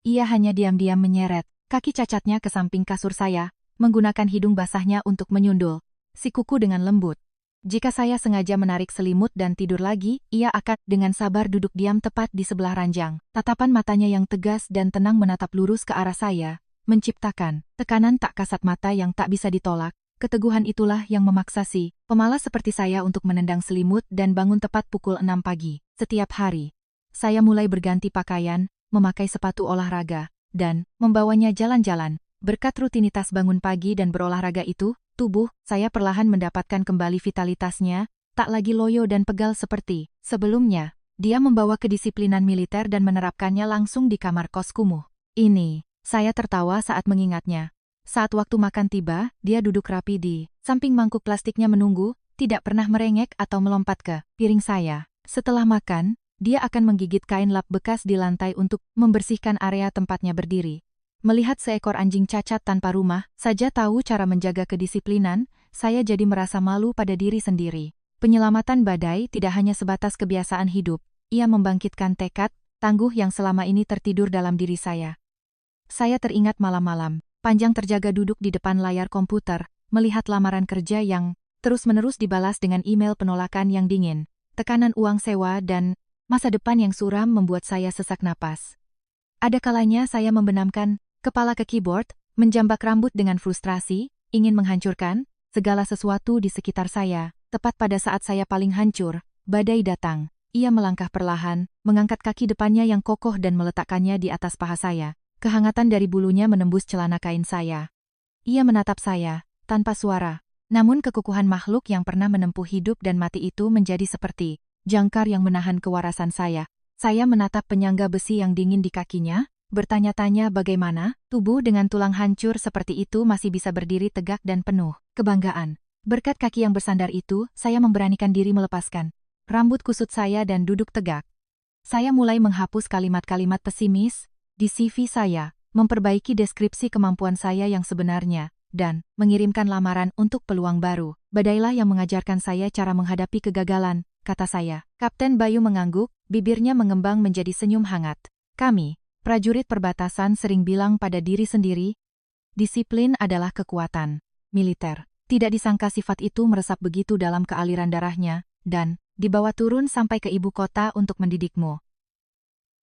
[SPEAKER 1] Ia hanya diam-diam menyeret kaki cacatnya ke samping kasur saya, menggunakan hidung basahnya untuk menyundul si kuku dengan lembut. Jika saya sengaja menarik selimut dan tidur lagi, ia akan dengan sabar duduk diam tepat di sebelah ranjang. Tatapan matanya yang tegas dan tenang menatap lurus ke arah saya, menciptakan tekanan tak kasat mata yang tak bisa ditolak. Keteguhan itulah yang memaksa si pemalas seperti saya untuk menendang selimut dan bangun tepat pukul 6 pagi. Setiap hari, saya mulai berganti pakaian, memakai sepatu olahraga, dan membawanya jalan-jalan. Berkat rutinitas bangun pagi dan berolahraga itu, tubuh saya perlahan mendapatkan kembali vitalitasnya, tak lagi loyo dan pegal seperti sebelumnya. Dia membawa kedisiplinan militer dan menerapkannya langsung di kamar kos kumuh ini. Saya tertawa saat mengingatnya. Saat waktu makan tiba, dia duduk rapi di samping mangkuk plastiknya menunggu, tidak pernah merengek atau melompat ke piring saya. Setelah makan, dia akan menggigit kain lap bekas di lantai untuk membersihkan area tempatnya berdiri. Melihat seekor anjing cacat tanpa rumah, saja tahu cara menjaga kedisiplinan, saya jadi merasa malu pada diri sendiri. Penyelamatan badai tidak hanya sebatas kebiasaan hidup, ia membangkitkan tekad tangguh yang selama ini tertidur dalam diri saya. Saya teringat malam-malam panjang terjaga duduk di depan layar komputer, melihat lamaran kerja yang terus-menerus dibalas dengan email penolakan yang dingin, tekanan uang sewa dan masa depan yang suram membuat saya sesak napas. Ada kalanya saya membenamkan kepala ke keyboard, menjambak rambut dengan frustrasi, ingin menghancurkan segala sesuatu di sekitar saya. Tepat pada saat saya paling hancur, badai datang. Ia melangkah perlahan, mengangkat kaki depannya yang kokoh dan meletakkannya di atas paha saya. Kehangatan dari bulunya menembus celana kain saya. Ia menatap saya, tanpa suara. Namun kekukuhan makhluk yang pernah menempuh hidup dan mati itu menjadi seperti jangkar yang menahan kewarasan saya. Saya menatap penyangga besi yang dingin di kakinya, bertanya-tanya bagaimana tubuh dengan tulang hancur seperti itu masih bisa berdiri tegak dan penuh kebanggaan. Berkat kaki yang bersandar itu, saya memberanikan diri melepaskan rambut kusut saya dan duduk tegak. Saya mulai menghapus kalimat-kalimat pesimis di CV saya, memperbaiki deskripsi kemampuan saya yang sebenarnya, dan mengirimkan lamaran untuk peluang baru. Badailah yang mengajarkan saya cara menghadapi kegagalan, kata saya. Kapten Bayu mengangguk, bibirnya mengembang menjadi senyum hangat. Kami, prajurit perbatasan sering bilang pada diri sendiri, disiplin adalah kekuatan militer. Tidak disangka sifat itu meresap begitu dalam kealiran darahnya, dan dibawa turun sampai ke ibu kota untuk mendidikmu.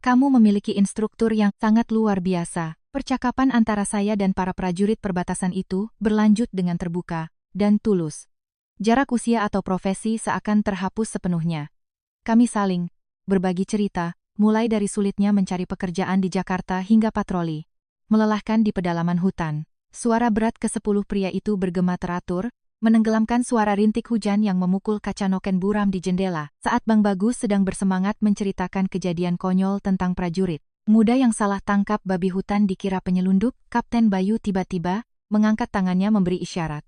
[SPEAKER 1] Kamu memiliki instruktur yang sangat luar biasa. Percakapan antara saya dan para prajurit perbatasan itu berlanjut dengan terbuka dan tulus. Jarak usia atau profesi seakan terhapus sepenuhnya. Kami saling berbagi cerita, mulai dari sulitnya mencari pekerjaan di Jakarta hingga patroli melelahkan di pedalaman hutan. Suara berat ke-10 pria itu bergema teratur, menenggelamkan suara rintik hujan yang memukul kaca noken buram di jendela saat Bang Bagus sedang bersemangat menceritakan kejadian konyol tentang prajurit muda yang salah tangkap babi hutan dikira penyelundup. Kapten Bayu tiba-tiba mengangkat tangannya memberi isyarat.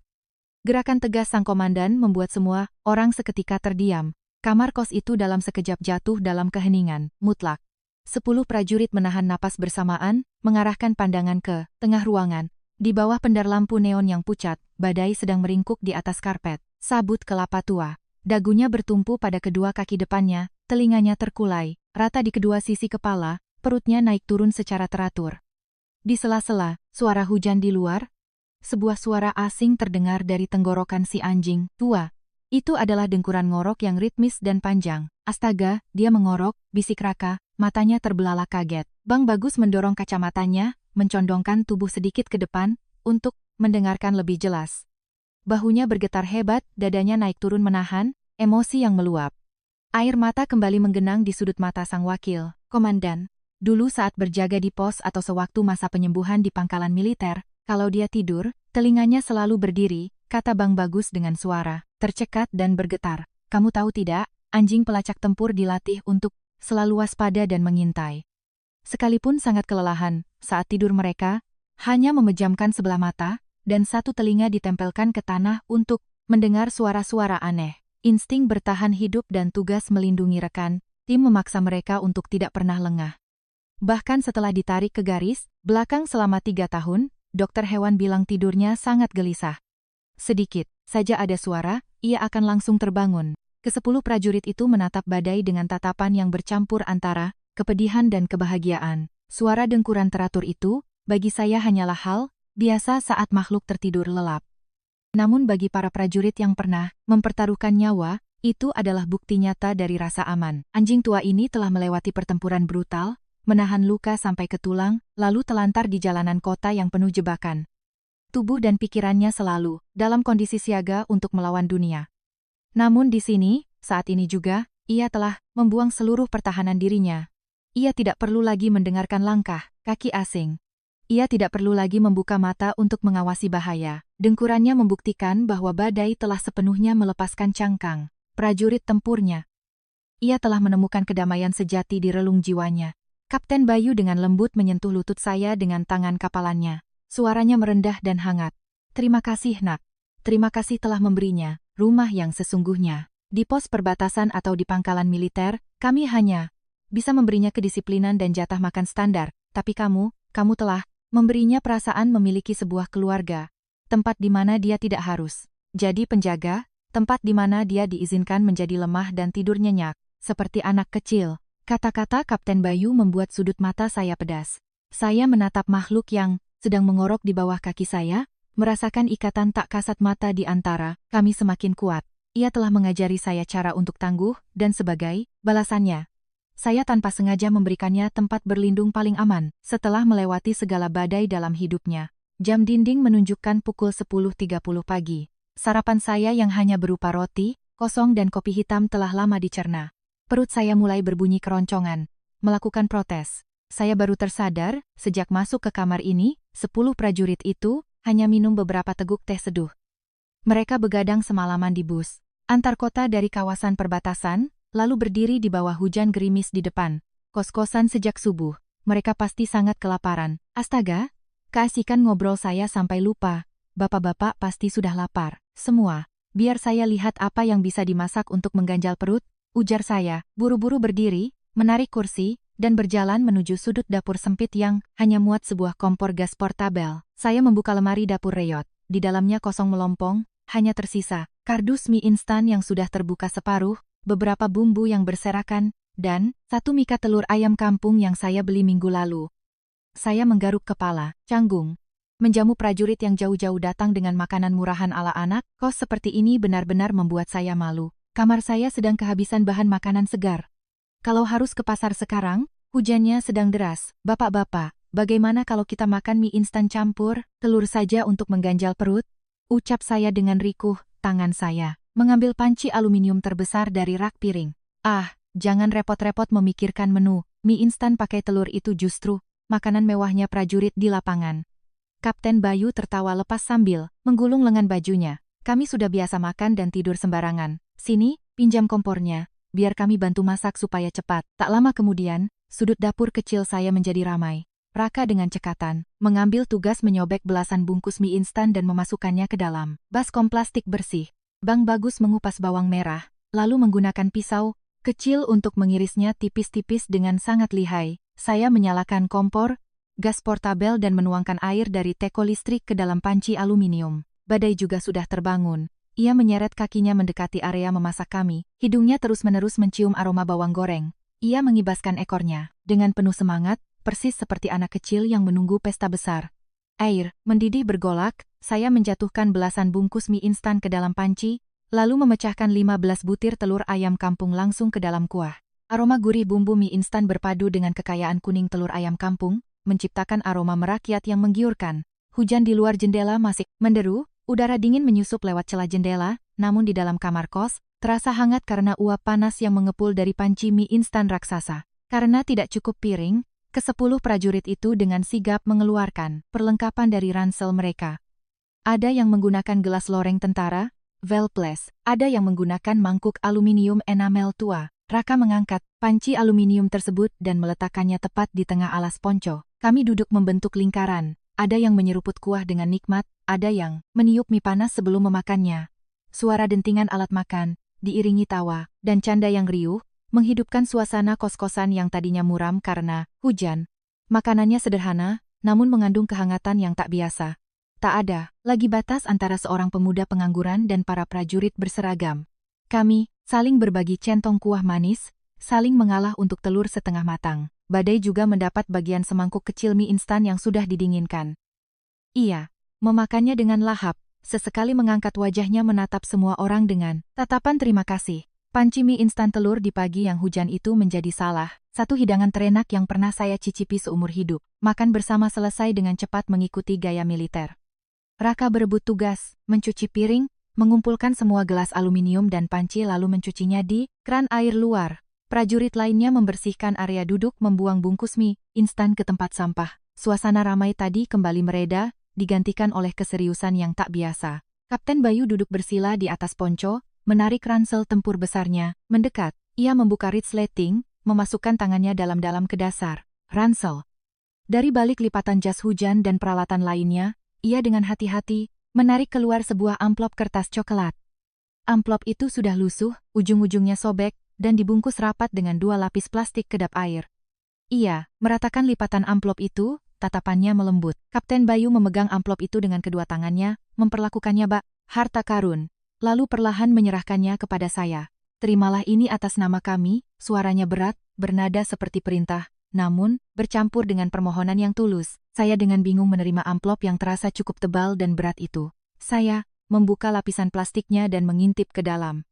[SPEAKER 1] Gerakan tegas sang komandan membuat semua orang seketika terdiam. Kamar kos itu dalam sekejap jatuh dalam keheningan mutlak. 10 prajurit menahan napas bersamaan, mengarahkan pandangan ke tengah ruangan. Di bawah pendar lampu neon yang pucat, badai sedang meringkuk di atas karpet sabut kelapa tua. Dagunya bertumpu pada kedua kaki depannya, telinganya terkulai, rata di kedua sisi kepala, perutnya naik turun secara teratur. Di sela-sela, suara hujan di luar, sebuah suara asing terdengar dari tenggorokan si anjing tua. Itu adalah dengkuran ngorok yang ritmis dan panjang. Astaga, dia mengorok, bisik Raka, matanya terbelalak kaget. Bang Bagus mendorong kacamatanya, mencondongkan tubuh sedikit ke depan, untuk mendengarkan lebih jelas. Bahunya bergetar hebat, dadanya naik turun menahan emosi yang meluap. Air mata kembali menggenang di sudut mata sang wakil. Komandan, dulu saat berjaga di pos atau sewaktu masa penyembuhan di pangkalan militer, kalau dia tidur, telinganya selalu berdiri, kata Bang Bagus dengan suara tercekat dan bergetar. Kamu tahu tidak, anjing pelacak tempur dilatih untuk selalu waspada dan mengintai. Sekalipun sangat kelelahan, saat tidur mereka Hanya memejamkan sebelah mata, dan satu telinga ditempelkan ke tanah untuk mendengar suara-suara aneh. Insting bertahan hidup dan tugas melindungi rekan, tim memaksa mereka untuk tidak pernah lengah. Bahkan setelah ditarik ke garis belakang selama 3 tahun, dokter hewan bilang tidurnya sangat gelisah. Sedikit saja ada suara, ia akan langsung terbangun. Ke-10 prajurit itu menatap badai dengan tatapan yang bercampur antara kepedihan dan kebahagiaan. Suara dengkuran teratur itu, bagi saya hanyalah hal biasa saat makhluk tertidur lelap. Namun bagi para prajurit yang pernah mempertaruhkan nyawa, itu adalah bukti nyata dari rasa aman. Anjing tua ini telah melewati pertempuran brutal, menahan luka sampai ke tulang, lalu telantar di jalanan kota yang penuh jebakan. Tubuh dan pikirannya selalu dalam kondisi siaga untuk melawan dunia. Namun di sini, saat ini juga, ia telah membuang seluruh pertahanan dirinya. Ia tidak perlu lagi mendengarkan langkah kaki asing. Ia tidak perlu lagi membuka mata untuk mengawasi bahaya. Dengkurannya membuktikan bahwa badai telah sepenuhnya melepaskan cangkang prajurit tempurnya. Ia telah menemukan kedamaian sejati di relung jiwanya. Kapten Bayu dengan lembut menyentuh lutut saya dengan tangan kapalannya. Suaranya merendah dan hangat. Terima kasih, Nak. Terima kasih telah memberinya rumah yang sesungguhnya. Di pos perbatasan atau di pangkalan militer, kami hanya bisa memberinya kedisiplinan dan jatah makan standar, tapi kamu telah memberinya perasaan memiliki sebuah keluarga, tempat di mana dia tidak harus jadi penjaga, tempat di mana dia diizinkan menjadi lemah dan tidur nyenyak, seperti anak kecil. Kata-kata Kapten Bayu membuat sudut mata saya pedas. Saya menatap makhluk yang sedang mengorok di bawah kaki saya, merasakan ikatan tak kasat mata di antara kami semakin kuat. Ia telah mengajari saya cara untuk tangguh, dan sebagai balasannya, saya tanpa sengaja memberikannya tempat berlindung paling aman, setelah melewati segala badai dalam hidupnya. Jam dinding menunjukkan pukul 10.30 pagi. Sarapan saya yang hanya berupa roti kosong dan kopi hitam telah lama dicerna. Perut saya mulai berbunyi keroncongan, melakukan protes. Saya baru tersadar, sejak masuk ke kamar ini, 10 prajurit itu hanya minum beberapa teguk teh seduh. Mereka begadang semalaman di bus antar kota dari kawasan perbatasan, lalu berdiri di bawah hujan gerimis di depan kos-kosan sejak subuh. Mereka pasti sangat kelaparan. Astaga, keasikan ngobrol saya sampai lupa. Bapak-bapak pasti sudah lapar. Semua, biar saya lihat apa yang bisa dimasak untuk mengganjal perut, ujar saya, buru-buru berdiri, menarik kursi, dan berjalan menuju sudut dapur sempit yang hanya muat sebuah kompor gas portabel. Saya membuka lemari dapur reyot. Di dalamnya kosong melompong, hanya tersisa kardus mie instan yang sudah terbuka separuh, beberapa bumbu yang berserakan, dan 1 mika telur ayam kampung yang saya beli minggu lalu. Saya menggaruk kepala, canggung. Menjamu prajurit yang jauh-jauh datang dengan makanan murahan ala anak, kos seperti ini benar-benar membuat saya malu. Kamar saya sedang kehabisan bahan makanan segar. Kalau harus ke pasar sekarang, hujannya sedang deras. Bapak-bapak, bagaimana kalau kita makan mie instan campur telur saja untuk mengganjal perut? Ucap saya dengan rikuh, tangan saya mengambil panci aluminium terbesar dari rak piring. Ah, jangan repot-repot memikirkan menu. Mie instan pakai telur itu justru makanan mewahnya prajurit di lapangan. Kapten Bayu tertawa lepas sambil menggulung lengan bajunya. Kami sudah biasa makan dan tidur sembarangan. Sini, pinjam kompornya, biar kami bantu masak supaya cepat. Tak lama kemudian, sudut dapur kecil saya menjadi ramai. Raka dengan cekatan mengambil tugas menyobek belasan bungkus mie instan dan memasukkannya ke dalam baskom plastik bersih. Bang Bagus mengupas bawang merah, lalu menggunakan pisau kecil untuk mengirisnya tipis-tipis dengan sangat lihai. Saya menyalakan kompor gas portabel dan menuangkan air dari teko listrik ke dalam panci aluminium. Badai juga sudah terbangun. Ia menyeret kakinya mendekati area memasak kami. Hidungnya terus-menerus mencium aroma bawang goreng. Ia mengibaskan ekornya dengan penuh semangat, persis seperti anak kecil yang menunggu pesta besar. Air mendidih bergolak, saya menjatuhkan belasan bungkus mie instan ke dalam panci, lalu memecahkan 15 butir telur ayam kampung langsung ke dalam kuah. Aroma gurih bumbu mie instan berpadu dengan kekayaan kuning telur ayam kampung, menciptakan aroma merakyat yang menggiurkan. Hujan di luar jendela masih menderu, udara dingin menyusup lewat celah jendela, namun di dalam kamar kos, terasa hangat karena uap panas yang mengepul dari panci mie instan raksasa. Karena tidak cukup piring, ke-10 prajurit itu dengan sigap mengeluarkan perlengkapan dari ransel mereka. Ada yang menggunakan gelas loreng tentara, Velples, ada yang menggunakan mangkuk aluminium enamel tua. Raka mengangkat panci aluminium tersebut dan meletakkannya tepat di tengah alas ponco. Kami duduk membentuk lingkaran, ada yang menyeruput kuah dengan nikmat, ada yang meniup mie panas sebelum memakannya. Suara dentingan alat makan, diiringi tawa, dan canda yang riuh, menghidupkan suasana kos-kosan yang tadinya muram karena hujan. Makanannya sederhana, namun mengandung kehangatan yang tak biasa. Tak ada lagi batas antara seorang pemuda pengangguran dan para prajurit berseragam. Kami saling berbagi centong kuah manis, saling mengalah untuk telur setengah matang. Badai juga mendapat bagian semangkuk kecil mie instan yang sudah didinginkan. Ia memakannya dengan lahap, sesekali mengangkat wajahnya menatap semua orang dengan tatapan terima kasih. Panci mie instan telur di pagi yang hujan itu menjadi salah satu hidangan terenak yang pernah saya cicipi seumur hidup. Makan bersama selesai dengan cepat mengikuti gaya militer. Raka berebut tugas, mencuci piring, mengumpulkan semua gelas aluminium dan panci lalu mencucinya di kran air luar. Prajurit lainnya membersihkan area duduk membuang bungkus mie instan ke tempat sampah. Suasana ramai tadi kembali mereda, digantikan oleh keseriusan yang tak biasa. Kapten Bayu duduk bersila di atas ponco, menarik ransel tempur besarnya, mendekat. Ia membuka resleting, memasukkan tangannya dalam-dalam ke dasar ransel. Dari balik lipatan jas hujan dan peralatan lainnya, ia dengan hati-hati menarik keluar sebuah amplop kertas coklat. Amplop itu sudah lusuh, ujung-ujungnya sobek, dan dibungkus rapat dengan 2 lapis plastik kedap air. Ia meratakan lipatan amplop itu, tatapannya melembut. Kapten Bayu memegang amplop itu dengan kedua tangannya, memperlakukannya bak harta karun, lalu perlahan menyerahkannya kepada saya. Terimalah ini atas nama kami, suaranya berat, bernada seperti perintah, namun bercampur dengan permohonan yang tulus. Saya dengan bingung menerima amplop yang terasa cukup tebal dan berat itu. Saya membuka lapisan plastiknya dan mengintip ke dalam.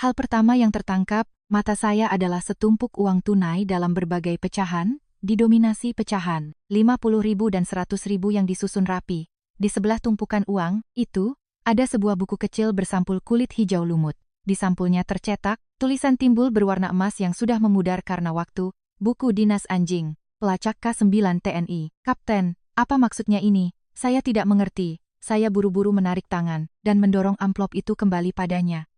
[SPEAKER 1] Hal pertama yang tertangkap mata saya adalah setumpuk uang tunai dalam berbagai pecahan, didominasi pecahan 50.000 dan 100.000 yang disusun rapi. Di sebelah tumpukan uang itu, ada sebuah buku kecil bersampul kulit hijau lumut. Di sampulnya tercetak tulisan timbul berwarna emas yang sudah memudar karena waktu, buku dinas anjing, pelacak K9 TNI. Kapten, apa maksudnya ini? Saya tidak mengerti. Saya buru-buru menarik tangan dan mendorong amplop itu kembali padanya.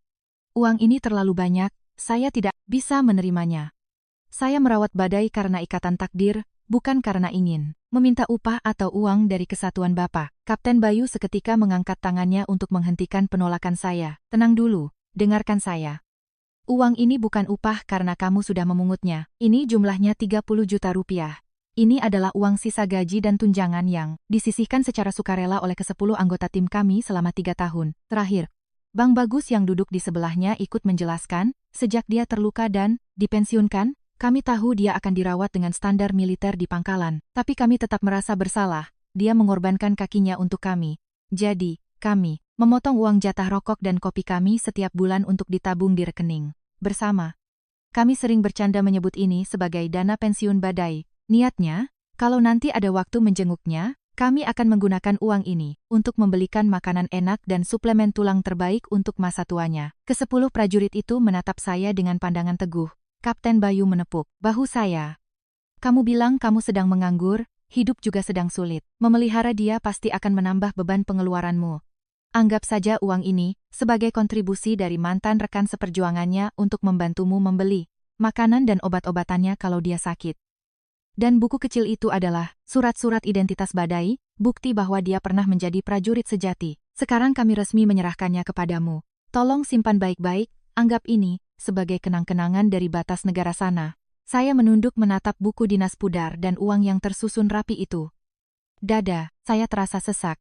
[SPEAKER 1] Uang ini terlalu banyak, saya tidak bisa menerimanya. Saya merawat Badai karena ikatan takdir, bukan karena ingin meminta upah atau uang dari kesatuan Bapak. Kapten Bayu seketika mengangkat tangannya untuk menghentikan penolakan saya. Tenang dulu, dengarkan saya. Uang ini bukan upah karena kamu sudah memungutnya. Ini jumlahnya 30 juta rupiah. Ini adalah uang sisa gaji dan tunjangan yang disisihkan secara sukarela oleh ke-10 anggota tim kami selama 3 tahun. Terakhir, Bang Bagus yang duduk di sebelahnya ikut menjelaskan, sejak dia terluka dan dipensiunkan, kami tahu dia akan dirawat dengan standar militer di pangkalan, tapi kami tetap merasa bersalah. Dia mengorbankan kakinya untuk kami. Jadi, kami memotong uang jatah rokok dan kopi kami setiap bulan untuk ditabung di rekening bersama. Kami sering bercanda menyebut ini sebagai dana pensiun Badai. Niatnya, kalau nanti ada waktu menjenguknya, kami akan menggunakan uang ini untuk membelikan makanan enak dan suplemen tulang terbaik untuk masa tuanya. Ke-10 prajurit itu menatap saya dengan pandangan teguh. Kapten Bayu menepuk bahu saya. Kamu bilang kamu sedang menganggur, hidup juga sedang sulit. Memelihara dia pasti akan menambah beban pengeluaranmu. Anggap saja uang ini sebagai kontribusi dari mantan rekan seperjuangannya untuk membantumu membeli makanan dan obat-obatannya kalau dia sakit. Dan buku kecil itu adalah surat-surat identitas Badai, bukti bahwa dia pernah menjadi prajurit sejati. Sekarang kami resmi menyerahkannya kepadamu. Tolong simpan baik-baik, anggap ini sebagai kenang-kenangan dari batas negara sana. Saya menunduk menatap buku dinas pudar dan uang yang tersusun rapi itu. Dada, saya terasa sesak.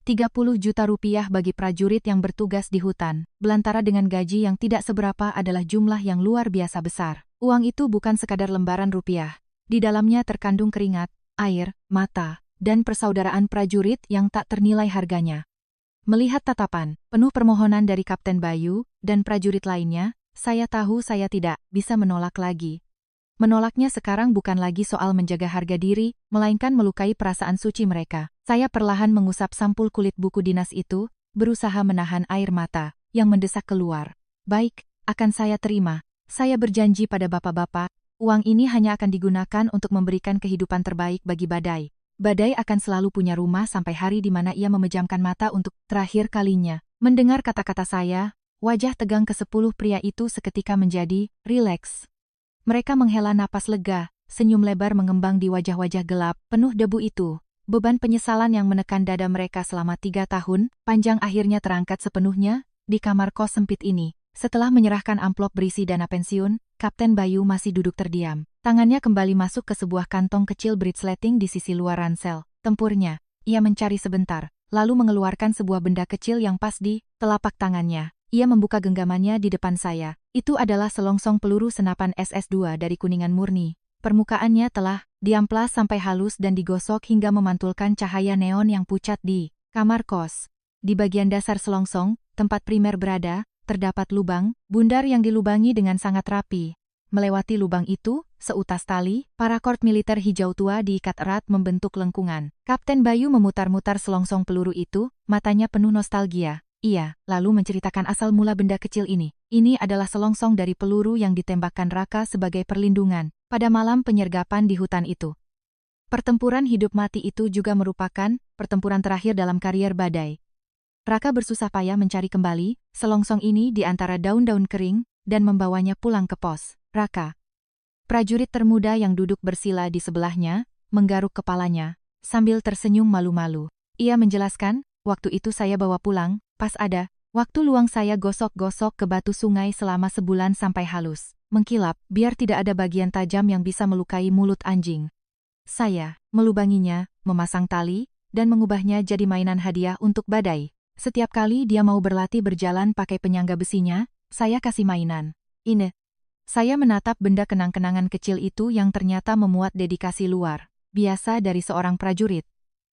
[SPEAKER 1] 30 juta rupiah bagi prajurit yang bertugas di hutan, belantara dengan gaji yang tidak seberapa adalah jumlah yang luar biasa besar. Uang itu bukan sekadar lembaran rupiah. Di dalamnya terkandung keringat, air, mata, dan persaudaraan prajurit yang tak ternilai harganya. Melihat tatapan penuh permohonan dari Kapten Bayu dan prajurit lainnya, saya tahu saya tidak bisa menolak lagi. Menolaknya sekarang bukan lagi soal menjaga harga diri, melainkan melukai perasaan suci mereka. Saya perlahan mengusap sampul kulit buku dinas itu, berusaha menahan air mata yang mendesak keluar. Baik, akan saya terima. Saya berjanji pada bapak-bapak, uang ini hanya akan digunakan untuk memberikan kehidupan terbaik bagi Badai. Badai akan selalu punya rumah sampai hari di mana ia memejamkan mata untuk terakhir kalinya. Mendengar kata-kata saya, wajah tegang ke-10 pria itu seketika menjadi rileks. Mereka menghela napas lega, senyum lebar mengembang di wajah-wajah gelap, penuh debu itu. Beban penyesalan yang menekan dada mereka selama 3 tahun, panjang akhirnya terangkat sepenuhnya, di kamar kos sempit ini. Setelah menyerahkan amplop berisi dana pensiun, Kapten Bayu masih duduk terdiam. Tangannya kembali masuk ke sebuah kantong kecil bridesletting di sisi luar ransel. Tempurnya, ia mencari sebentar, lalu mengeluarkan sebuah benda kecil yang pas di telapak tangannya. Ia membuka genggamannya di depan saya. Itu adalah selongsong peluru senapan SS-2 dari Kuningan murni. Permukaannya telah diamplas sampai halus dan digosok hingga memantulkan cahaya neon yang pucat di kamar kos. Di bagian dasar selongsong, tempat primer berada, terdapat lubang bundar yang dilubangi dengan sangat rapi. Melewati lubang itu, seutas tali, parakord militer hijau tua diikat erat membentuk lengkungan. Kapten Bayu memutar-mutar selongsong peluru itu, matanya penuh nostalgia. Ia lalu menceritakan asal mula benda kecil ini. Ini adalah selongsong dari peluru yang ditembakkan Raka sebagai perlindungan pada malam penyergapan di hutan itu. Pertempuran hidup mati itu juga merupakan pertempuran terakhir dalam karier Badai. Raka bersusah payah mencari kembali selongsong ini di antara daun-daun kering dan membawanya pulang ke pos. Raka, prajurit termuda yang duduk bersila di sebelahnya, menggaruk kepalanya sambil tersenyum malu-malu. Ia menjelaskan, waktu itu saya bawa pulang, pas ada waktu luang saya gosok-gosok ke batu sungai selama sebulan sampai halus, mengkilap, biar tidak ada bagian tajam yang bisa melukai mulut anjing. Saya melubanginya, memasang tali, dan mengubahnya jadi mainan hadiah untuk Badai. Setiap kali dia mau berlatih berjalan pakai penyangga besinya, saya kasih mainan. Ini. Saya menatap benda kenang-kenangan kecil itu yang ternyata memuat dedikasi luar biasa dari seorang prajurit.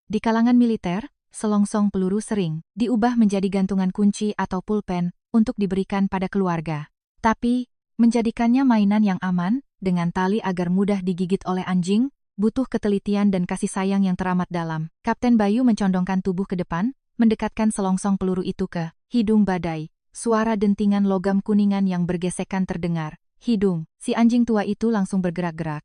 [SPEAKER 1] Di kalangan militer, selongsong peluru sering diubah menjadi gantungan kunci atau pulpen untuk diberikan pada keluarga. Tapi, menjadikannya mainan yang aman, dengan tali agar mudah digigit oleh anjing, butuh ketelitian dan kasih sayang yang teramat dalam. Kapten Bayu mencondongkan tubuh ke depan, mendekatkan selongsong peluru itu ke hidung Badai. Suara dentingan logam kuningan yang bergesekan terdengar. Hidung si anjing tua itu langsung bergerak-gerak.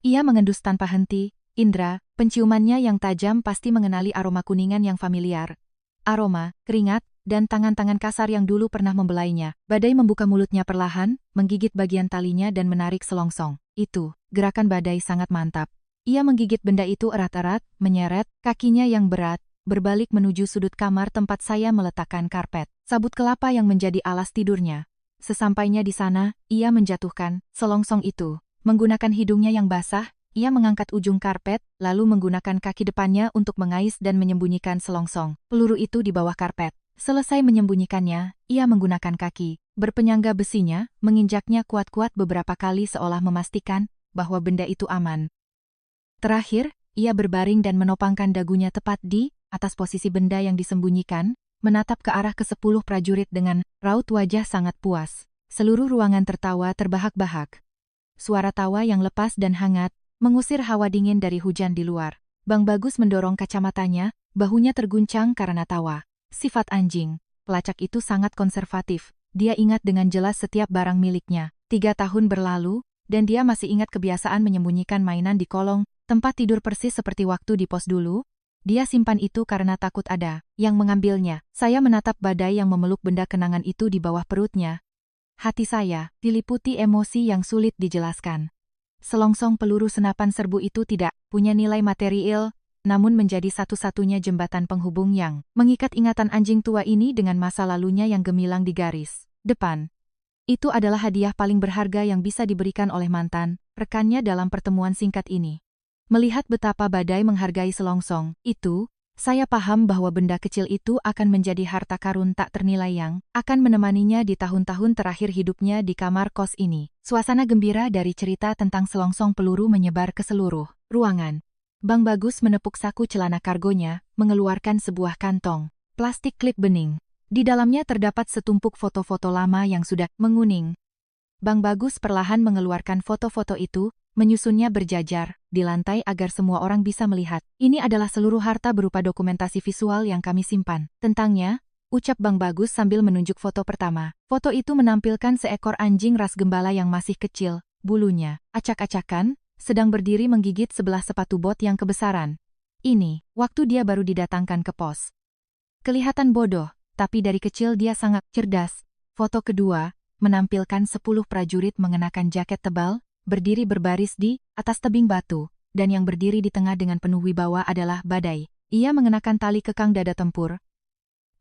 [SPEAKER 1] Ia mengendus tanpa henti. Indra, penciumannya yang tajam pasti mengenali aroma kuningan yang familiar. Aroma, keringat, dan tangan-tangan kasar yang dulu pernah membelainya. Badai membuka mulutnya perlahan, menggigit bagian talinya dan menarik selongsong. Itu, gerakan Badai sangat mantap. Ia menggigit benda itu erat-erat, menyeret kakinya yang berat, berbalik menuju sudut kamar tempat saya meletakkan karpet. Sabut kelapa yang menjadi alas tidurnya. Sesampainya di sana, ia menjatuhkan selongsong itu. Menggunakan hidungnya yang basah, ia mengangkat ujung karpet, lalu menggunakan kaki depannya untuk mengais dan menyembunyikan selongsong peluru itu di bawah karpet. Selesai menyembunyikannya, ia menggunakan kaki berpenyangga besinya, menginjaknya kuat-kuat beberapa kali seolah memastikan bahwa benda itu aman. Terakhir, ia berbaring dan menopangkan dagunya tepat di atas posisi benda yang disembunyikan, menatap ke arah ke-10 prajurit dengan raut wajah sangat puas. Seluruh ruangan tertawa terbahak-bahak. Suara tawa yang lepas dan hangat, mengusir hawa dingin dari hujan di luar. Bang Bagus mendorong kacamatanya, bahunya terguncang karena tawa. Sifat anjing. Pelacak itu sangat konservatif. Dia ingat dengan jelas setiap barang miliknya. 3 tahun berlalu, dan dia masih ingat kebiasaan menyembunyikan mainan di kolong, tempat tidur persis seperti waktu di pos dulu. Dia simpan itu karena takut ada yang mengambilnya. Saya menatap Badai yang memeluk benda kenangan itu di bawah perutnya. Hati saya diliputi emosi yang sulit dijelaskan. Selongsong peluru senapan serbu itu tidak punya nilai material, namun menjadi satu-satunya jembatan penghubung yang mengikat ingatan anjing tua ini dengan masa lalunya yang gemilang di garis depan. Itu adalah hadiah paling berharga yang bisa diberikan oleh mantan rekannya dalam pertemuan singkat ini. Melihat betapa Badai menghargai selongsong itu, saya paham bahwa benda kecil itu akan menjadi harta karun tak ternilai yang akan menemaninya di tahun-tahun terakhir hidupnya di kamar kos ini. Suasana gembira dari cerita tentang selongsong peluru menyebar ke seluruh ruangan. Bang Bagus menepuk saku celana kargonya, mengeluarkan sebuah kantong plastik klip bening. Di dalamnya terdapat setumpuk foto-foto lama yang sudah menguning. Bang Bagus perlahan mengeluarkan foto-foto itu, menyusunnya berjajar di lantai agar semua orang bisa melihat. Ini adalah seluruh harta berupa dokumentasi visual yang kami simpan. Tentangnya, ucap Bang Bagus sambil menunjuk foto pertama. Foto itu menampilkan seekor anjing ras gembala yang masih kecil, bulunya acak-acakan, sedang berdiri menggigit sebelah sepatu bot yang kebesaran. Ini, waktu dia baru didatangkan ke pos. Kelihatan bodoh, tapi dari kecil dia sangat cerdas. Foto kedua, menampilkan 10 prajurit mengenakan jaket tebal, berdiri berbaris di atas tebing batu. dan yang berdiri di tengah dengan penuh wibawa adalah Badai. Ia mengenakan tali kekang dada tempur,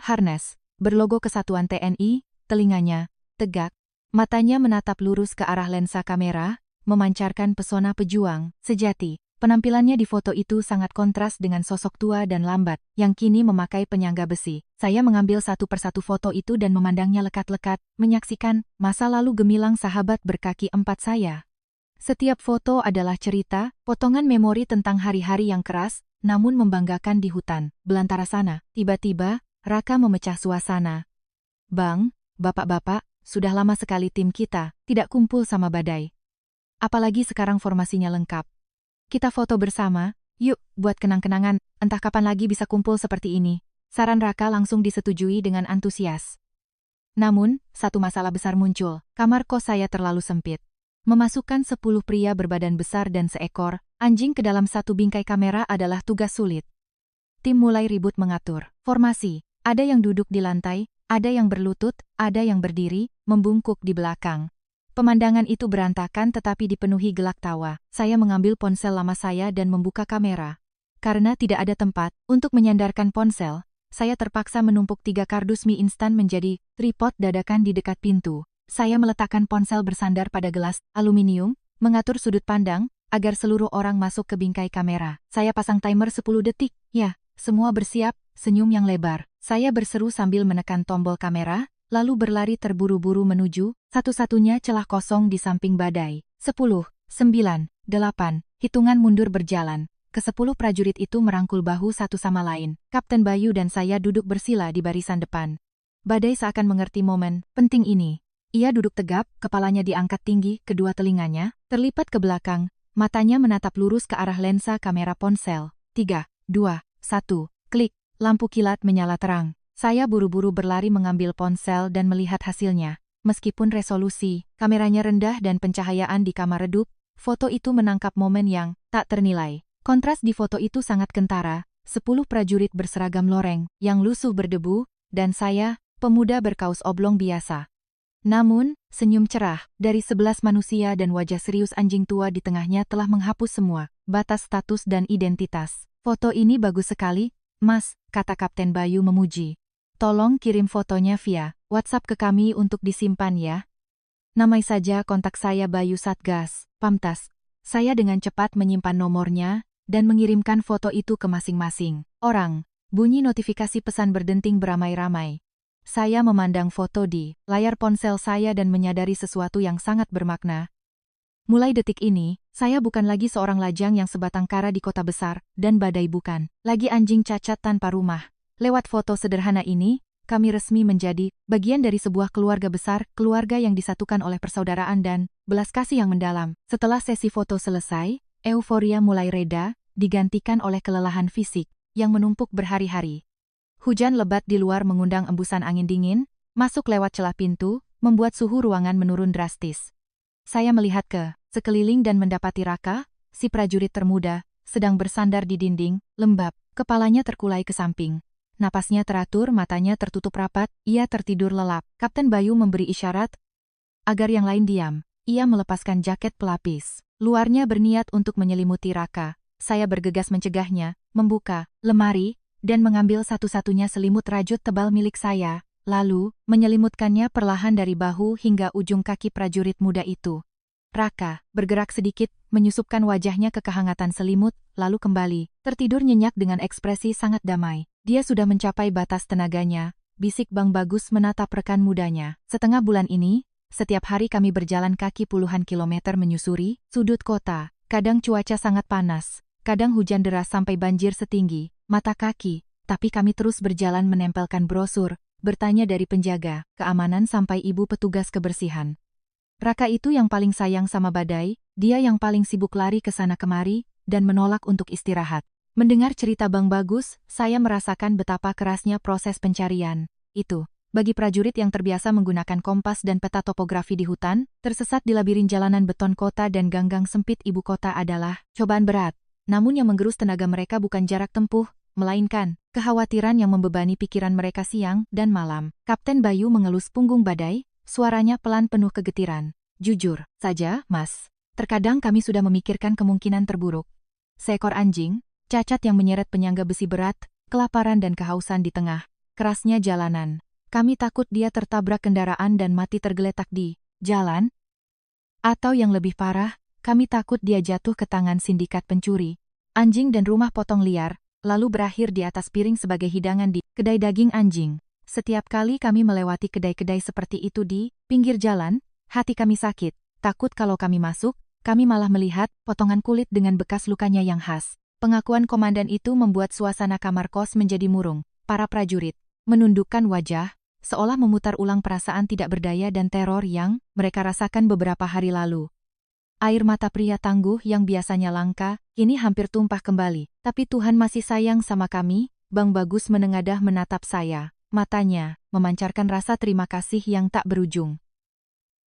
[SPEAKER 1] harness, berlogo Kesatuan TNI, telinganya tegak, matanya menatap lurus ke arah lensa kamera, memancarkan pesona pejuang sejati. Penampilannya di foto itu sangat kontras dengan sosok tua dan lambat, yang kini memakai penyangga besi. Saya mengambil satu persatu foto itu dan memandangnya lekat-lekat, menyaksikan masa lalu gemilang sahabat berkaki empat saya. Setiap foto adalah cerita, potongan memori tentang hari-hari yang keras, namun membanggakan di hutan belantara sana. Tiba-tiba, Raka memecah suasana. Bang, bapak-bapak, sudah lama sekali tim kita tidak kumpul sama Badai. Apalagi sekarang formasinya lengkap. Kita foto bersama, yuk, buat kenang-kenangan, entah kapan lagi bisa kumpul seperti ini. Saran Raka langsung disetujui dengan antusias. Namun, satu masalah besar muncul, kamar kos saya terlalu sempit. Memasukkan 10 pria berbadan besar dan seekor anjing ke dalam satu bingkai kamera adalah tugas sulit. Tim mulai ribut mengatur formasi, ada yang duduk di lantai, ada yang berlutut, ada yang berdiri, membungkuk di belakang. Pemandangan itu berantakan tetapi dipenuhi gelak tawa. Saya mengambil ponsel lama saya dan membuka kamera. Karena tidak ada tempat untuk menyandarkan ponsel, saya terpaksa menumpuk 3 kardus mie instan menjadi tripod dadakan di dekat pintu. Saya meletakkan ponsel bersandar pada gelas aluminium, mengatur sudut pandang, agar seluruh orang masuk ke bingkai kamera. Saya pasang timer 10 detik. Ya, semua bersiap, senyum yang lebar. Saya berseru sambil menekan tombol kamera, lalu berlari terburu-buru menuju satu-satunya celah kosong di samping Badai. 10, 9, 8, hitungan mundur berjalan. Ke-10 prajurit itu merangkul bahu satu sama lain. Kapten Bayu dan saya duduk bersila di barisan depan. Badai seakan mengerti momen penting ini. Ia duduk tegap, kepalanya diangkat tinggi, kedua telinganya terlipat ke belakang, matanya menatap lurus ke arah lensa kamera ponsel. 3, 2, 1, klik, lampu kilat menyala terang. Saya buru-buru berlari mengambil ponsel dan melihat hasilnya. Meskipun resolusi kameranya rendah dan pencahayaan di kamar redup, foto itu menangkap momen yang tak ternilai. Kontras di foto itu sangat kentara, 10 prajurit berseragam loreng yang lusuh berdebu, dan saya, pemuda berkaus oblong biasa. Namun, senyum cerah dari 11 manusia dan wajah serius anjing tua di tengahnya telah menghapus semua batas status dan identitas. Foto ini bagus sekali, Mas, kata Kapten Bayu memuji. Tolong kirim fotonya via WhatsApp ke kami untuk disimpan ya. Namai saja kontak saya Bayu Satgas, Pamtas. Saya dengan cepat menyimpan nomornya dan mengirimkan foto itu ke masing-masing orang. Bunyi notifikasi pesan berdenting beramai-ramai. Saya memandang foto di layar ponsel saya dan menyadari sesuatu yang sangat bermakna. Mulai detik ini, saya bukan lagi seorang lajang yang sebatang kara di kota besar, dan Badai bukan lagi anjing cacat tanpa rumah. Lewat foto sederhana ini, kami resmi menjadi bagian dari sebuah keluarga besar, keluarga yang disatukan oleh persaudaraan dan belas kasih yang mendalam. Setelah sesi foto selesai, euforia mulai reda, digantikan oleh kelelahan fisik yang menumpuk berhari-hari. Hujan lebat di luar mengundang embusan angin dingin, masuk lewat celah pintu, membuat suhu ruangan menurun drastis. Saya melihat ke sekeliling dan mendapati Raka, si prajurit termuda, sedang bersandar di dinding, lembab, kepalanya terkulai ke samping. Napasnya teratur, matanya tertutup rapat, ia tertidur lelap. Kapten Bayu memberi isyarat agar yang lain diam. Ia melepaskan jaket pelapis. Luarnya berniat untuk menyelimuti Raka. Saya bergegas mencegahnya, membuka lemari, dan mengambil satu-satunya selimut rajut tebal milik saya, lalu menyelimutkannya perlahan dari bahu hingga ujung kaki prajurit muda itu. Raka bergerak sedikit, menyusupkan wajahnya ke kehangatan selimut, lalu kembali tertidur nyenyak dengan ekspresi sangat damai. Dia sudah mencapai batas tenaganya, bisik Bang Bagus menatap rekan mudanya. Setengah bulan ini, setiap hari kami berjalan kaki puluhan kilometer menyusuri sudut kota. Kadang cuaca sangat panas, kadang hujan deras sampai banjir setinggi mata kaki, tapi kami terus berjalan menempelkan brosur, bertanya dari penjaga keamanan sampai ibu petugas kebersihan. Raka itu yang paling sayang sama Badai, dia yang paling sibuk lari ke sana kemari, dan menolak untuk istirahat. Mendengar cerita Bang Bagus, saya merasakan betapa kerasnya proses pencarian. Itu, bagi prajurit yang terbiasa menggunakan kompas dan peta topografi di hutan, tersesat di labirin jalanan beton kota dan ganggang sempit ibu kota adalah cobaan berat. Namun yang menggerus tenaga mereka bukan jarak tempuh, melainkan kekhawatiran yang membebani pikiran mereka siang dan malam. Kapten Bayu mengelus punggung Badai, suaranya pelan penuh kegetiran. Jujur saja, Mas, terkadang kami sudah memikirkan kemungkinan terburuk. seekor anjing, cacat yang menyeret penyangga besi berat, kelaparan dan kehausan di tengah kerasnya jalanan. Kami takut dia tertabrak kendaraan dan mati tergeletak di jalan. Atau yang lebih parah, kami takut dia jatuh ke tangan sindikat pencuri anjing dan rumah potong liar, lalu berakhir di atas piring sebagai hidangan di kedai daging anjing. Setiap kali kami melewati kedai-kedai seperti itu di pinggir jalan, hati kami sakit. Takut kalau kami masuk, kami malah melihat potongan kulit dengan bekas lukanya yang khas. Pengakuan komandan itu membuat suasana kamar kos menjadi murung. Para prajurit menundukkan wajah, seolah memutar ulang perasaan tidak berdaya dan teror yang mereka rasakan beberapa hari lalu. Air mata pria tangguh yang biasanya langka, kini hampir tumpah kembali. Tapi Tuhan masih sayang sama kami, Bang Bagus menengadah menatap saya. Matanya memancarkan rasa terima kasih yang tak berujung.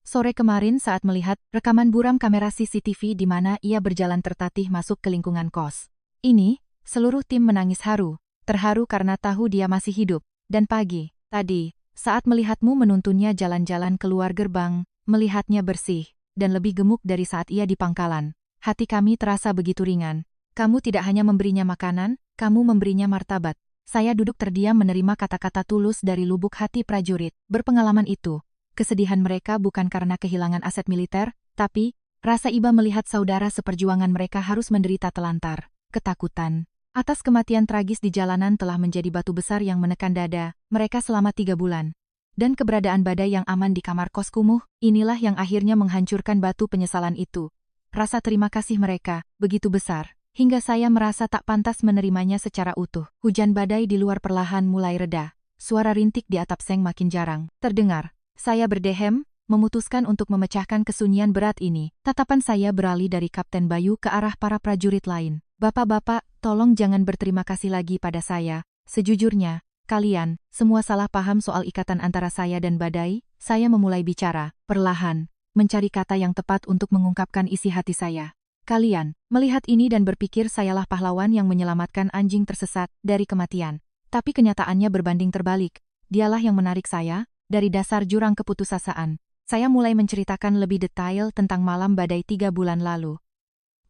[SPEAKER 1] Sore kemarin saat melihat rekaman buram kamera CCTV di mana ia berjalan tertatih masuk ke lingkungan kos ini, seluruh tim menangis haru, terharu karena tahu dia masih hidup. Dan pagi tadi, saat melihatmu menuntunnya jalan-jalan keluar gerbang, melihatnya bersih dan lebih gemuk dari saat ia di pangkalan, hati kami terasa begitu ringan. Kamu tidak hanya memberinya makanan, kamu memberinya martabat. Saya duduk terdiam menerima kata-kata tulus dari lubuk hati prajurit berpengalaman itu. Kesedihan mereka bukan karena kehilangan aset militer, tapi rasa iba melihat saudara seperjuangan mereka harus menderita telantar. Ketakutan atas kematian tragis di jalanan telah menjadi batu besar yang menekan dada mereka selama 3 bulan. Dan keberadaan badai yang aman di kamar kos kumuh, inilah yang akhirnya menghancurkan batu penyesalan itu. Rasa terima kasih mereka begitu besar, hingga saya merasa tak pantas menerimanya secara utuh. Hujan badai di luar perlahan mulai reda. Suara rintik di atap seng makin jarang terdengar. Saya berdehem, memutuskan untuk memecahkan kesunyian berat ini. Tatapan saya beralih dari Kapten Bayu ke arah para prajurit lain. Bapak-bapak, tolong jangan berterima kasih lagi pada saya. Sejujurnya, kalian semua salah paham soal ikatan antara saya dan badai. Saya memulai bicara, perlahan, mencari kata yang tepat untuk mengungkapkan isi hati saya. Kalian melihat ini dan berpikir sayalah pahlawan yang menyelamatkan anjing tersesat dari kematian. Tapi kenyataannya berbanding terbalik. Dialah yang menarik saya dari dasar jurang keputusasaan. Saya mulai menceritakan lebih detail tentang malam badai 3 bulan lalu.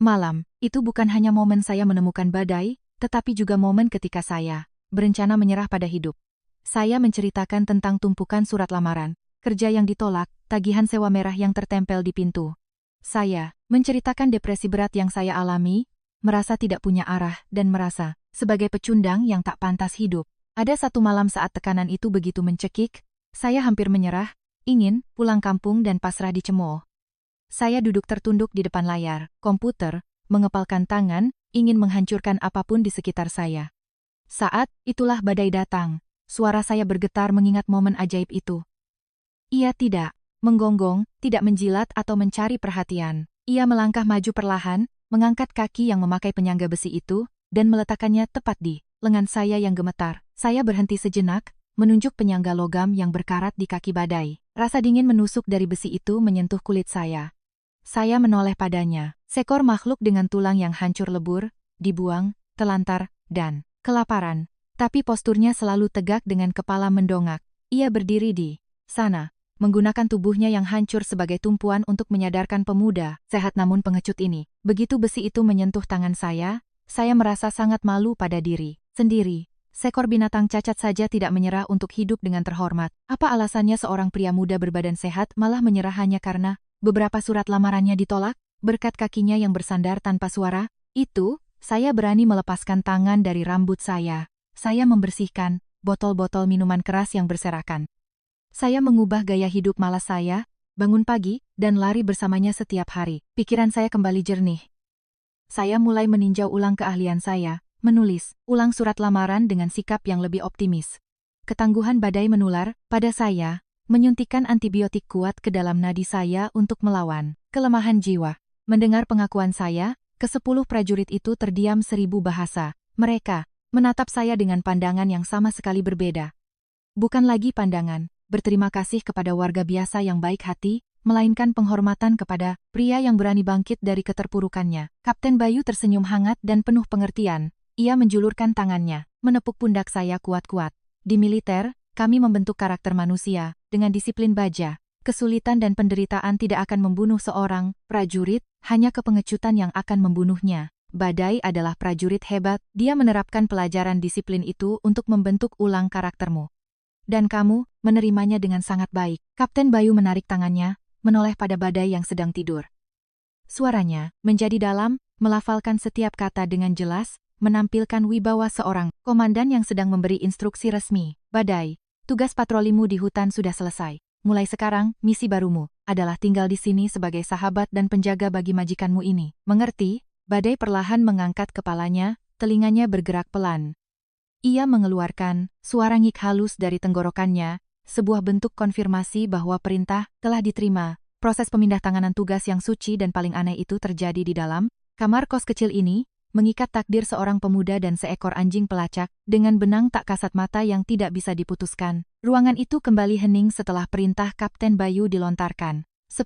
[SPEAKER 1] Malam itu bukan hanya momen saya menemukan badai, tetapi juga momen ketika saya berencana menyerah pada hidup. Saya menceritakan tentang tumpukan surat lamaran, kerja yang ditolak, tagihan sewa merah yang tertempel di pintu. Saya menceritakan depresi berat yang saya alami, merasa tidak punya arah dan merasa sebagai pecundang yang tak pantas hidup. Ada satu malam saat tekanan itu begitu mencekik, saya hampir menyerah, ingin pulang kampung dan pasrah dicemooh. Saya duduk tertunduk di depan layar komputer, mengepalkan tangan, ingin menghancurkan apapun di sekitar saya. Saat itulah badai datang. Suara saya bergetar mengingat momen ajaib itu. Ia tidak menggonggong, tidak menjilat atau mencari perhatian. Ia melangkah maju perlahan, mengangkat kaki yang memakai penyangga besi itu, dan meletakkannya tepat di lengan saya yang gemetar. Saya berhenti sejenak, menunjuk penyangga logam yang berkarat di kaki badai. Rasa dingin menusuk dari besi itu menyentuh kulit saya. Saya menoleh padanya. Seekor makhluk dengan tulang yang hancur lebur, dibuang, telantar, dan kelaparan. Tapi posturnya selalu tegak dengan kepala mendongak. Ia berdiri di sana, menggunakan tubuhnya yang hancur sebagai tumpuan untuk menyadarkan pemuda, sehat namun pengecut ini. Begitu besi itu menyentuh tangan saya merasa sangat malu pada diri sendiri. Seekor binatang cacat saja tidak menyerah untuk hidup dengan terhormat. Apa alasannya seorang pria muda berbadan sehat malah menyerah hanya karena beberapa surat lamarannya ditolak? Berkat kakinya yang bersandar tanpa suara, itu, saya berani melepaskan tangan dari rambut saya. Saya membersihkan botol-botol minuman keras yang berserakan. Saya mengubah gaya hidup malas saya, bangun pagi, dan lari bersamanya setiap hari. Pikiran saya kembali jernih. Saya mulai meninjau ulang keahlian saya, menulis ulang surat lamaran dengan sikap yang lebih optimis. Ketangguhan badai menular pada saya, menyuntikkan antibiotik kuat ke dalam nadi saya untuk melawan kelemahan jiwa. Mendengar pengakuan saya, ke-10 prajurit itu terdiam 1000 bahasa. Mereka menatap saya dengan pandangan yang sama sekali berbeda. Bukan lagi pandangan berterima kasih kepada warga biasa yang baik hati, melainkan penghormatan kepada pria yang berani bangkit dari keterpurukannya. Kapten Bayu tersenyum hangat dan penuh pengertian. Ia menjulurkan tangannya, menepuk pundak saya kuat-kuat. Di militer, kami membentuk karakter manusia dengan disiplin baja. Kesulitan dan penderitaan tidak akan membunuh seorang prajurit, hanya kepengecutan yang akan membunuhnya. Badai adalah prajurit hebat, dia menerapkan pelajaran disiplin itu untuk membentuk ulang karaktermu. Dan kamu menerimanya dengan sangat baik. Kapten Bayu menarik tangannya, menoleh pada Badai yang sedang tidur. Suaranya menjadi dalam, melafalkan setiap kata dengan jelas, menampilkan wibawa seorang komandan yang sedang memberi instruksi resmi. Badai, tugas patrolimu di hutan sudah selesai. Mulai sekarang, misi barumu adalah tinggal di sini sebagai sahabat dan penjaga bagi majikanmu ini. Mengerti? Badai perlahan mengangkat kepalanya, telinganya bergerak pelan. Ia mengeluarkan suara ngik halus dari tenggorokannya, sebuah bentuk konfirmasi bahwa perintah telah diterima. Proses pemindahtanganan tugas yang suci dan paling aneh itu terjadi di dalam kamar kos kecil ini, mengikat takdir seorang pemuda dan seekor anjing pelacak, dengan benang tak kasat mata yang tidak bisa diputuskan. Ruangan itu kembali hening setelah perintah Kapten Bayu dilontarkan. 10.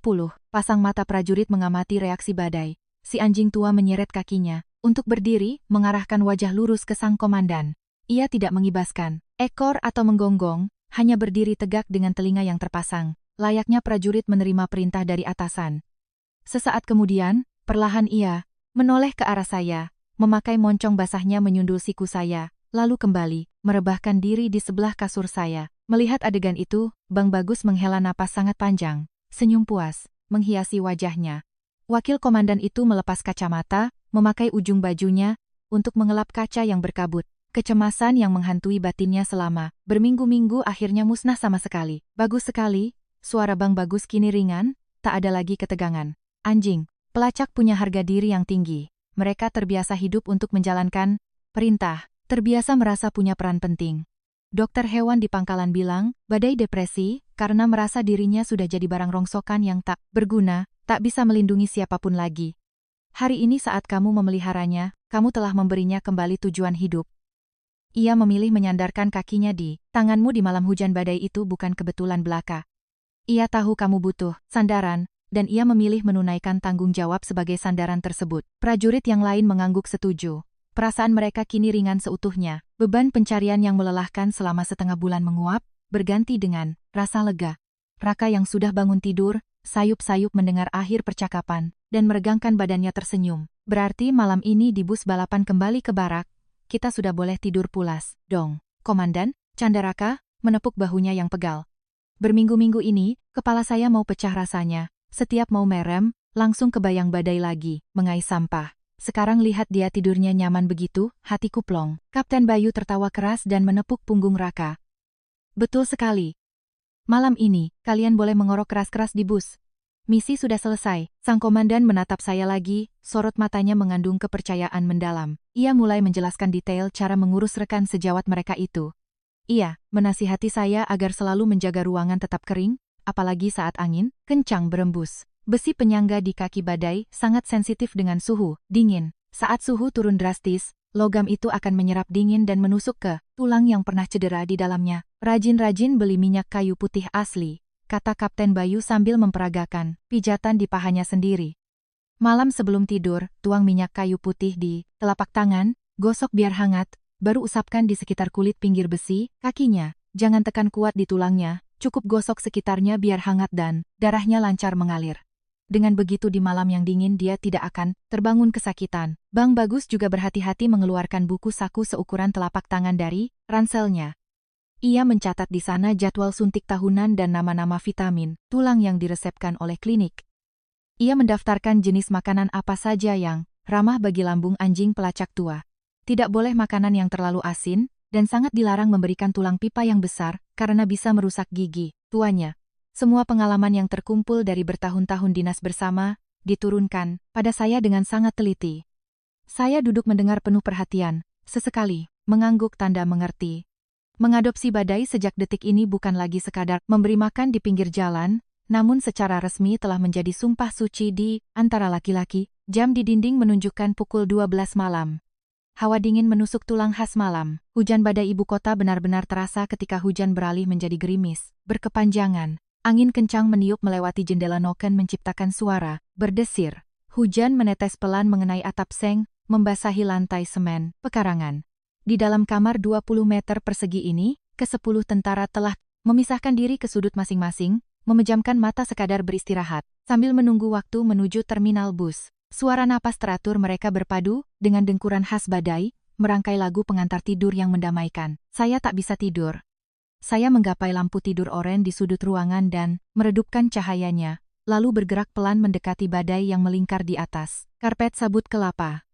[SPEAKER 1] Pasang mata prajurit mengamati reaksi Badai. Si anjing tua menyeret kakinya, untuk berdiri, mengarahkan wajah lurus ke sang komandan. Ia tidak mengibaskan ekor atau menggonggong, hanya berdiri tegak dengan telinga yang terpasang, layaknya prajurit menerima perintah dari atasan. Sesaat kemudian, perlahan ia menoleh ke arah saya, memakai moncong basahnya menyundul siku saya, lalu kembali, merebahkan diri di sebelah kasur saya. Melihat adegan itu, Bang Bagus menghela napas sangat panjang. Senyum puas menghiasi wajahnya. Wakil komandan itu melepas kacamata, memakai ujung bajunya, untuk mengelap kaca yang berkabut. Kecemasan yang menghantui batinnya selama berminggu-minggu akhirnya musnah sama sekali. Bagus sekali, suara Bang Bagus kini ringan, tak ada lagi ketegangan. Anjing pelacak punya harga diri yang tinggi. Mereka terbiasa hidup untuk menjalankan perintah, terbiasa merasa punya peran penting. Dokter hewan di pangkalan bilang, Badai depresi, karena merasa dirinya sudah jadi barang rongsokan yang tak berguna, tak bisa melindungi siapapun lagi. Hari ini saat kamu memeliharanya, kamu telah memberinya kembali tujuan hidup. Ia memilih menyandarkan kakinya di tanganmu di malam hujan badai itu bukan kebetulan belaka. Ia tahu kamu butuh sandaran, dan ia memilih menunaikan tanggung jawab sebagai sandaran tersebut. Prajurit yang lain mengangguk setuju. Perasaan mereka kini ringan seutuhnya. Beban pencarian yang melelahkan selama setengah bulan menguap, berganti dengan rasa lega. Raka yang sudah bangun tidur, sayup-sayup mendengar akhir percakapan, dan meregangkan badannya tersenyum. Berarti malam ini di bus balapan kembali ke barak, kita sudah boleh tidur pulas, dong. Komandan, canda Raka, menepuk bahunya yang pegal. Berminggu-minggu ini, kepala saya mau pecah rasanya. Setiap mau merem, langsung kebayang Badai lagi, mengais sampah. Sekarang lihat dia tidurnya nyaman begitu, hatiku plong. Kapten Bayu tertawa keras dan menepuk punggung Raka. Betul sekali. Malam ini, kalian boleh mengorok keras-keras di bus. Misi sudah selesai. Sang komandan menatap saya lagi, sorot matanya mengandung kepercayaan mendalam. Ia mulai menjelaskan detail cara mengurus rekan sejawat mereka itu. Ia menasihati saya agar selalu menjaga ruangan tetap kering, apalagi saat angin kencang berembus. Besi penyangga di kaki Badai sangat sensitif dengan suhu dingin. Saat suhu turun drastis, logam itu akan menyerap dingin dan menusuk ke tulang yang pernah cedera di dalamnya. Rajin-rajin beli minyak kayu putih asli, kata Kapten Bayu sambil memperagakan pijatan di pahanya sendiri. Malam sebelum tidur, tuang minyak kayu putih di telapak tangan, gosok biar hangat, baru usapkan di sekitar kulit pinggir besi, kakinya. Jangan tekan kuat di tulangnya, cukup gosok sekitarnya biar hangat dan darahnya lancar mengalir. Dengan begitu di malam yang dingin dia tidak akan terbangun kesakitan. Bang Bagus juga berhati-hati mengeluarkan buku saku seukuran telapak tangan dari ranselnya. Ia mencatat di sana jadwal suntik tahunan dan nama-nama vitamin, tulang yang diresepkan oleh klinik. Ia mendaftarkan jenis makanan apa saja yang ramah bagi lambung anjing pelacak tua. Tidak boleh makanan yang terlalu asin, dan sangat dilarang memberikan tulang pipa yang besar, karena bisa merusak gigi tuanya. Semua pengalaman yang terkumpul dari bertahun-tahun dinas bersama, diturunkan pada saya dengan sangat teliti. Saya duduk mendengar penuh perhatian, sesekali, mengangguk tanda mengerti. Mengadopsi Badai sejak detik ini bukan lagi sekadar memberi makan di pinggir jalan, namun secara resmi telah menjadi sumpah suci di antara laki-laki. Jam di dinding menunjukkan pukul 12 malam. Hawa dingin menusuk tulang khas malam. Hujan badai ibu kota benar-benar terasa ketika hujan beralih menjadi gerimis, berkepanjangan. Angin kencang meniup melewati jendela noken menciptakan suara berdesir. Hujan menetes pelan mengenai atap seng, membasahi lantai semen, pekarangan. Di dalam kamar 20 meter persegi ini, ke-10 tentara telah memisahkan diri ke sudut masing-masing, memejamkan mata sekadar beristirahat, sambil menunggu waktu menuju terminal bus. Suara napas teratur mereka berpadu dengan dengkuran khas badai, merangkai lagu pengantar tidur yang mendamaikan. Saya tak bisa tidur. Saya menggapai lampu tidur oranye di sudut ruangan dan meredupkan cahayanya, lalu bergerak pelan mendekati badai yang melingkar di atas. Karpet sabut kelapa.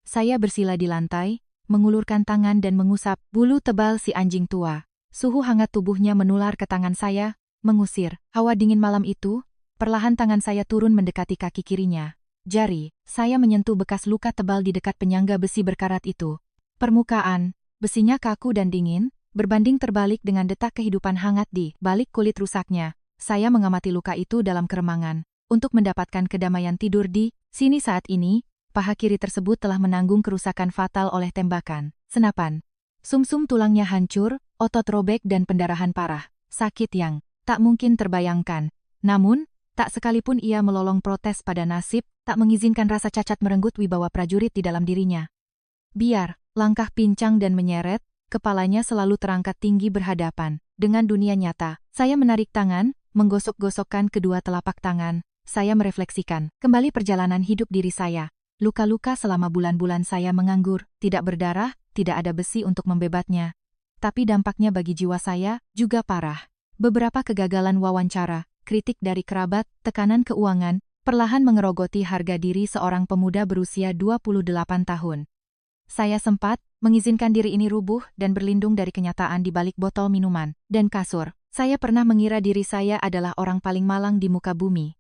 [SPEAKER 1] Saya bersila di lantai, mengulurkan tangan dan mengusap bulu tebal si anjing tua. Suhu hangat tubuhnya menular ke tangan saya, mengusir hawa dingin malam itu. Perlahan tangan saya turun mendekati kaki kirinya. Jari, saya menyentuh bekas luka tebal di dekat penyangga besi berkarat itu. Permukaan, besinya kaku dan dingin, berbanding terbalik dengan detak kehidupan hangat di balik kulit rusaknya. Saya mengamati luka itu dalam keremangan. Untuk mendapatkan kedamaian tidur di sini saat ini, paha kiri tersebut telah menanggung kerusakan fatal oleh tembakan. Senapan. Sumsum tulangnya hancur, otot robek dan pendarahan parah. Sakit yang tak mungkin terbayangkan. Namun, tak sekalipun ia melolong protes pada nasib, tak mengizinkan rasa cacat merenggut wibawa prajurit di dalam dirinya. Biar, langkah pincang dan menyeret, kepalanya selalu terangkat tinggi berhadapan dengan dunia nyata. Saya menarik tangan, menggosok-gosokkan kedua telapak tangan. Saya merefleksikan kembali perjalanan hidup diri saya. Luka-luka selama bulan-bulan saya menganggur, tidak berdarah, tidak ada besi untuk membebatnya. Tapi dampaknya bagi jiwa saya juga parah. Beberapa kegagalan wawancara, kritik dari kerabat, tekanan keuangan, perlahan mengerogoti harga diri seorang pemuda berusia 28 tahun. Saya sempat mengizinkan diri ini rubuh dan berlindung dari kenyataan di balik botol minuman dan kasur. Saya pernah mengira diri saya adalah orang paling malang di muka bumi.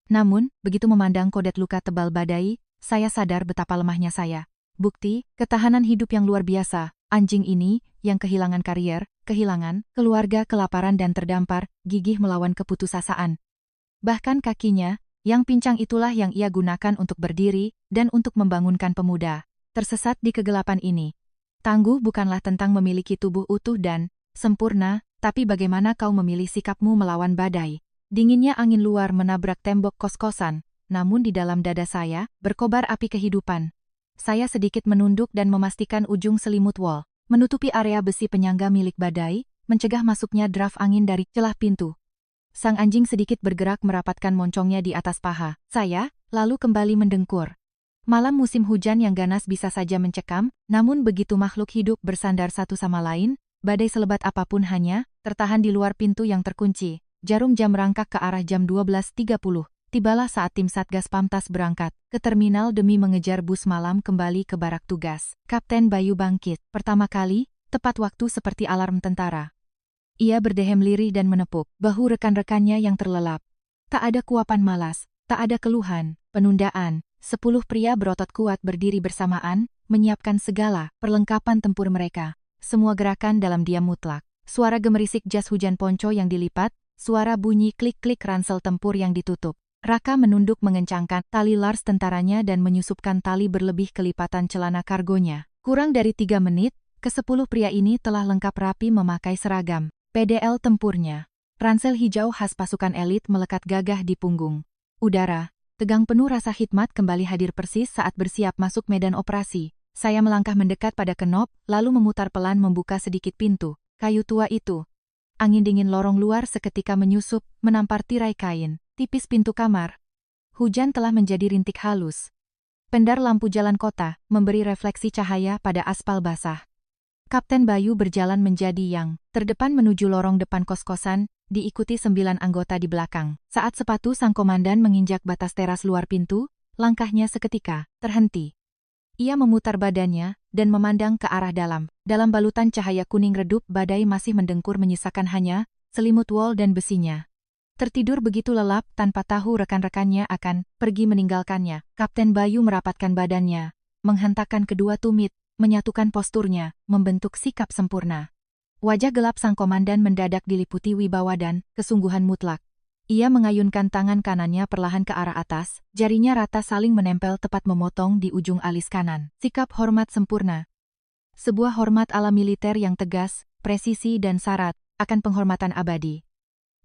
[SPEAKER 1] Namun, begitu memandang kodet luka tebal badai, saya sadar betapa lemahnya saya. Bukti, ketahanan hidup yang luar biasa. Anjing ini, yang kehilangan karier, kehilangan keluarga, kelaparan dan terdampar, gigih melawan keputusasaan. Bahkan kakinya, yang pincang itulah yang ia gunakan untuk berdiri dan untuk membangunkan pemuda tersesat di kegelapan ini. Tangguh bukanlah tentang memiliki tubuh utuh dan sempurna, tapi bagaimana kau memilih sikapmu melawan badai. Dinginnya angin luar menabrak tembok kos-kosan, namun di dalam dada saya berkobar api kehidupan. Saya sedikit menunduk dan memastikan ujung selimut wol menutupi area besi penyangga milik badai, mencegah masuknya draft angin dari celah pintu. Sang anjing sedikit bergerak merapatkan moncongnya di atas paha saya, lalu kembali mendengkur. Malam musim hujan yang ganas bisa saja mencekam, namun begitu makhluk hidup bersandar satu sama lain, badai selebat apapun hanya tertahan di luar pintu yang terkunci. Jarum jam merangkak ke arah jam 12.30. Tibalah saat tim Satgas Pamtas berangkat ke terminal demi mengejar bus malam kembali ke barak tugas. Kapten Bayu bangkit pertama kali, tepat waktu seperti alarm tentara. Ia berdehem lirih dan menepuk bahu rekan-rekannya yang terlelap. Tak ada kuapan malas, tak ada keluhan, penundaan. 10 pria berotot kuat berdiri bersamaan, menyiapkan segala perlengkapan tempur mereka. Semua gerakan dalam diam mutlak. Suara gemerisik jas hujan ponco yang dilipat, suara bunyi klik-klik ransel tempur yang ditutup. Raka menunduk mengencangkan tali lars tentaranya dan menyusupkan tali berlebih kelipatan celana kargonya. Kurang dari 3 menit, ke-10 pria ini telah lengkap rapi memakai seragam PDL tempurnya. Ransel hijau khas pasukan elit melekat gagah di punggung. Udara tegang penuh rasa khidmat kembali hadir persis saat bersiap masuk medan operasi. Saya melangkah mendekat pada kenop, lalu memutar pelan membuka sedikit pintu kayu tua itu. Angin dingin lorong luar seketika menyusup, menampar tirai kain tipis pintu kamar. Hujan telah menjadi rintik halus. Pendar lampu jalan kota memberi refleksi cahaya pada aspal basah. Kapten Bayu berjalan menjadi yang terdepan menuju lorong depan kos-kosan, diikuti 9 anggota di belakang. Saat sepatu sang komandan menginjak batas teras luar pintu, langkahnya seketika terhenti. Ia memutar badannya dan memandang ke arah dalam. Dalam balutan cahaya kuning redup, badai masih mendengkur menyisakan hanya selimut wol dan besinya. Tertidur begitu lelap tanpa tahu rekan-rekannya akan pergi meninggalkannya. Kapten Bayu merapatkan badannya, menghentakkan kedua tumit, menyatukan posturnya, membentuk sikap sempurna. Wajah gelap sang komandan mendadak diliputi wibawa dan kesungguhan mutlak. Ia mengayunkan tangan kanannya perlahan ke arah atas, jarinya rata saling menempel tepat memotong di ujung alis kanan. Sikap hormat sempurna. Sebuah hormat ala militer yang tegas, presisi dan syarat akan penghormatan abadi.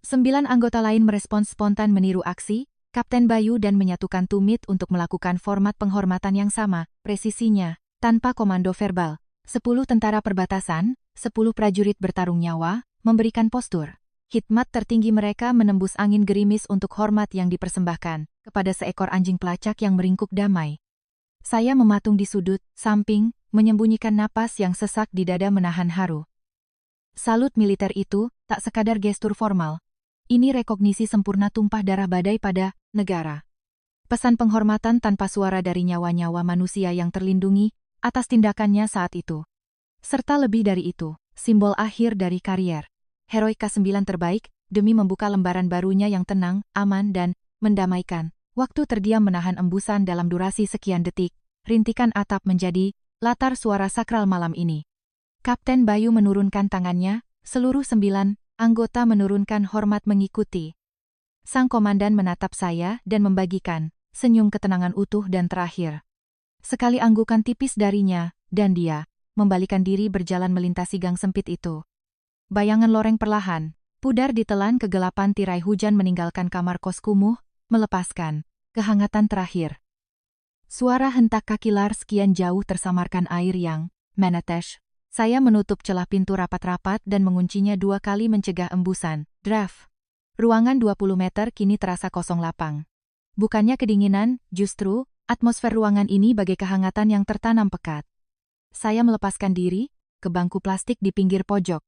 [SPEAKER 1] 9 anggota lain merespons spontan meniru aksi Kapten Bayu dan menyatukan tumit untuk melakukan format penghormatan yang sama, presisinya, tanpa komando verbal. 10 tentara perbatasan, 10 prajurit bertarung nyawa, memberikan postur. Khidmat tertinggi mereka menembus angin gerimis untuk hormat yang dipersembahkan kepada seekor anjing pelacak yang meringkuk damai. Saya mematung di sudut, samping, menyembunyikan napas yang sesak di dada menahan haru. Salut militer itu tak sekadar gestur formal. Ini rekognisi sempurna tumpah darah badai pada negara. Pesan penghormatan tanpa suara dari nyawa-nyawa manusia yang terlindungi atas tindakannya saat itu. Serta lebih dari itu, simbol akhir dari karier heroik K9 terbaik demi membuka lembaran barunya yang tenang, aman dan mendamaikan. Waktu terdiam menahan embusan dalam durasi sekian detik, rintikan atap menjadi latar suara sakral malam ini. Kapten Bayu menurunkan tangannya, seluruh 9 anggota menurunkan hormat mengikuti. Sang komandan menatap saya dan membagikan senyum ketenangan utuh dan terakhir. Sekali anggukan tipis darinya, dan dia membalikan diri berjalan melintasi gang sempit itu. Bayangan loreng perlahan, pudar ditelan kegelapan tirai hujan meninggalkan kamar kos kumuh, melepaskan kehangatan terakhir. Suara hentak kaki Lars sekian jauh tersamarkan air yang menetes. Saya menutup celah pintu rapat-rapat dan menguncinya 2 kali mencegah embusan. Draft. Ruangan 20 meter kini terasa kosong lapang. Bukannya kedinginan, justru atmosfer ruangan ini bagai kehangatan yang tertanam pekat. Saya melepaskan diri ke bangku plastik di pinggir pojok,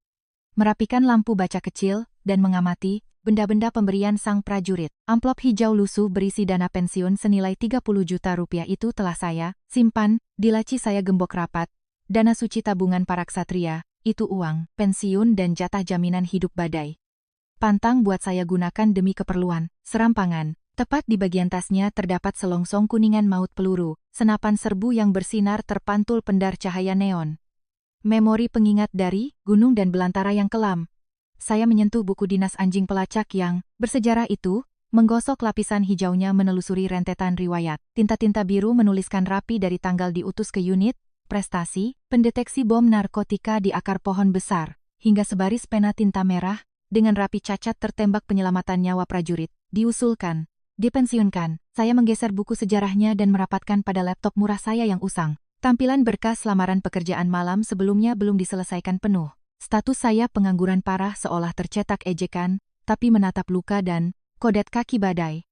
[SPEAKER 1] merapikan lampu baca kecil, dan mengamati benda-benda pemberian sang prajurit. Amplop hijau lusuh berisi dana pensiun senilai 30 juta rupiah itu telah saya simpan di laci saya gembok rapat. Dana suci tabungan para ksatria, itu uang, pensiun dan jatah jaminan hidup badai. Pantang buat saya gunakan demi keperluan serampangan. Tepat di bagian tasnya terdapat selongsong kuningan maut peluru, senapan serbu yang bersinar terpantul pendar cahaya neon. Memori pengingat dari gunung dan belantara yang kelam. Saya menyentuh buku dinas anjing pelacak yang bersejarah itu, menggosok lapisan hijaunya menelusuri rentetan riwayat. Tinta-tinta biru menuliskan rapi dari tanggal diutus ke unit, prestasi, pendeteksi bom narkotika di akar pohon besar, hingga sebaris pena tinta merah, dengan rapi cacat tertembak penyelamatan nyawa prajurit, diusulkan. Dipensiunkan, saya menggeser buku sejarahnya dan merapatkan pada laptop murah saya yang usang. Tampilan berkas lamaran pekerjaan malam sebelumnya belum diselesaikan penuh. Status saya pengangguran parah seolah tercetak ejekan, tapi menatap luka dan kodet kaki badai.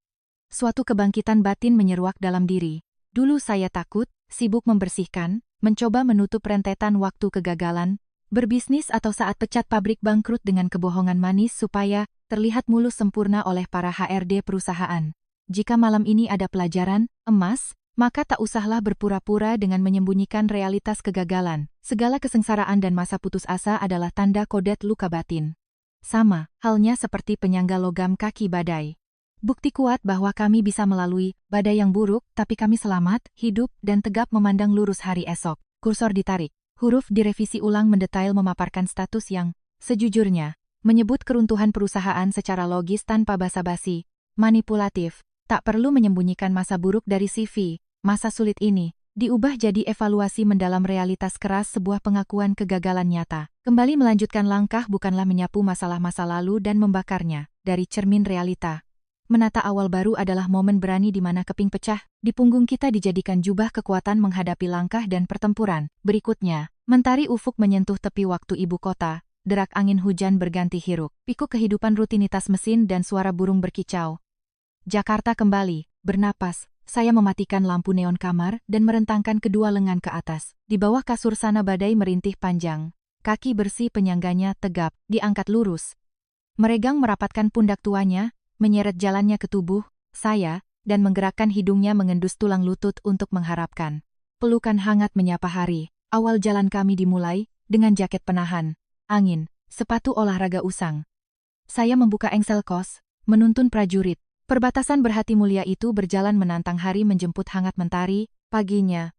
[SPEAKER 1] Suatu kebangkitan batin menyeruak dalam diri. Dulu saya takut, sibuk membersihkan, mencoba menutup rentetan waktu kegagalan, berbisnis atau saat pecat pabrik bangkrut dengan kebohongan manis supaya terlihat mulus sempurna oleh para HRD perusahaan. Jika malam ini ada pelajaran emas, maka tak usahlah berpura-pura dengan menyembunyikan realitas kegagalan. Segala kesengsaraan dan masa putus asa adalah tanda kodet luka batin. Sama halnya seperti penyangga logam kaki badai. Bukti kuat bahwa kami bisa melalui badai yang buruk, tapi kami selamat, hidup, dan tegap memandang lurus hari esok. Kursor ditarik. Huruf direvisi ulang mendetail memaparkan status yang sejujurnya, menyebut keruntuhan perusahaan secara logis tanpa basa-basi, manipulatif. Tak perlu menyembunyikan masa buruk dari CV, masa sulit ini diubah jadi evaluasi mendalam realitas keras sebuah pengakuan kegagalan nyata. Kembali melanjutkan langkah bukanlah menyapu masalah masa lalu dan membakarnya dari cermin realita. Menata awal baru adalah momen berani di mana keping pecah, di punggung kita dijadikan jubah kekuatan menghadapi langkah dan pertempuran. Berikutnya, mentari ufuk menyentuh tepi waktu ibu kota, derak angin hujan berganti hiruk, pikuk kehidupan rutinitas mesin dan suara burung berkicau. Jakarta kembali, bernapas, saya mematikan lampu neon kamar dan merentangkan kedua lengan ke atas. Di bawah kasur sana badai merintih panjang, kaki bersih penyangganya tegap, diangkat lurus. Meregang merapatkan pundak tuanya, menyeret jalannya ke tubuh saya, dan menggerakkan hidungnya mengendus tulang lutut untuk mengharapkan. Pelukan hangat menyapa hari, awal jalan kami dimulai, dengan jaket penahan, angin, sepatu olahraga usang. Saya membuka engsel kos, menuntun prajurit. Perbatasan berhati mulia itu berjalan menantang hari menjemput hangat mentari, paginya,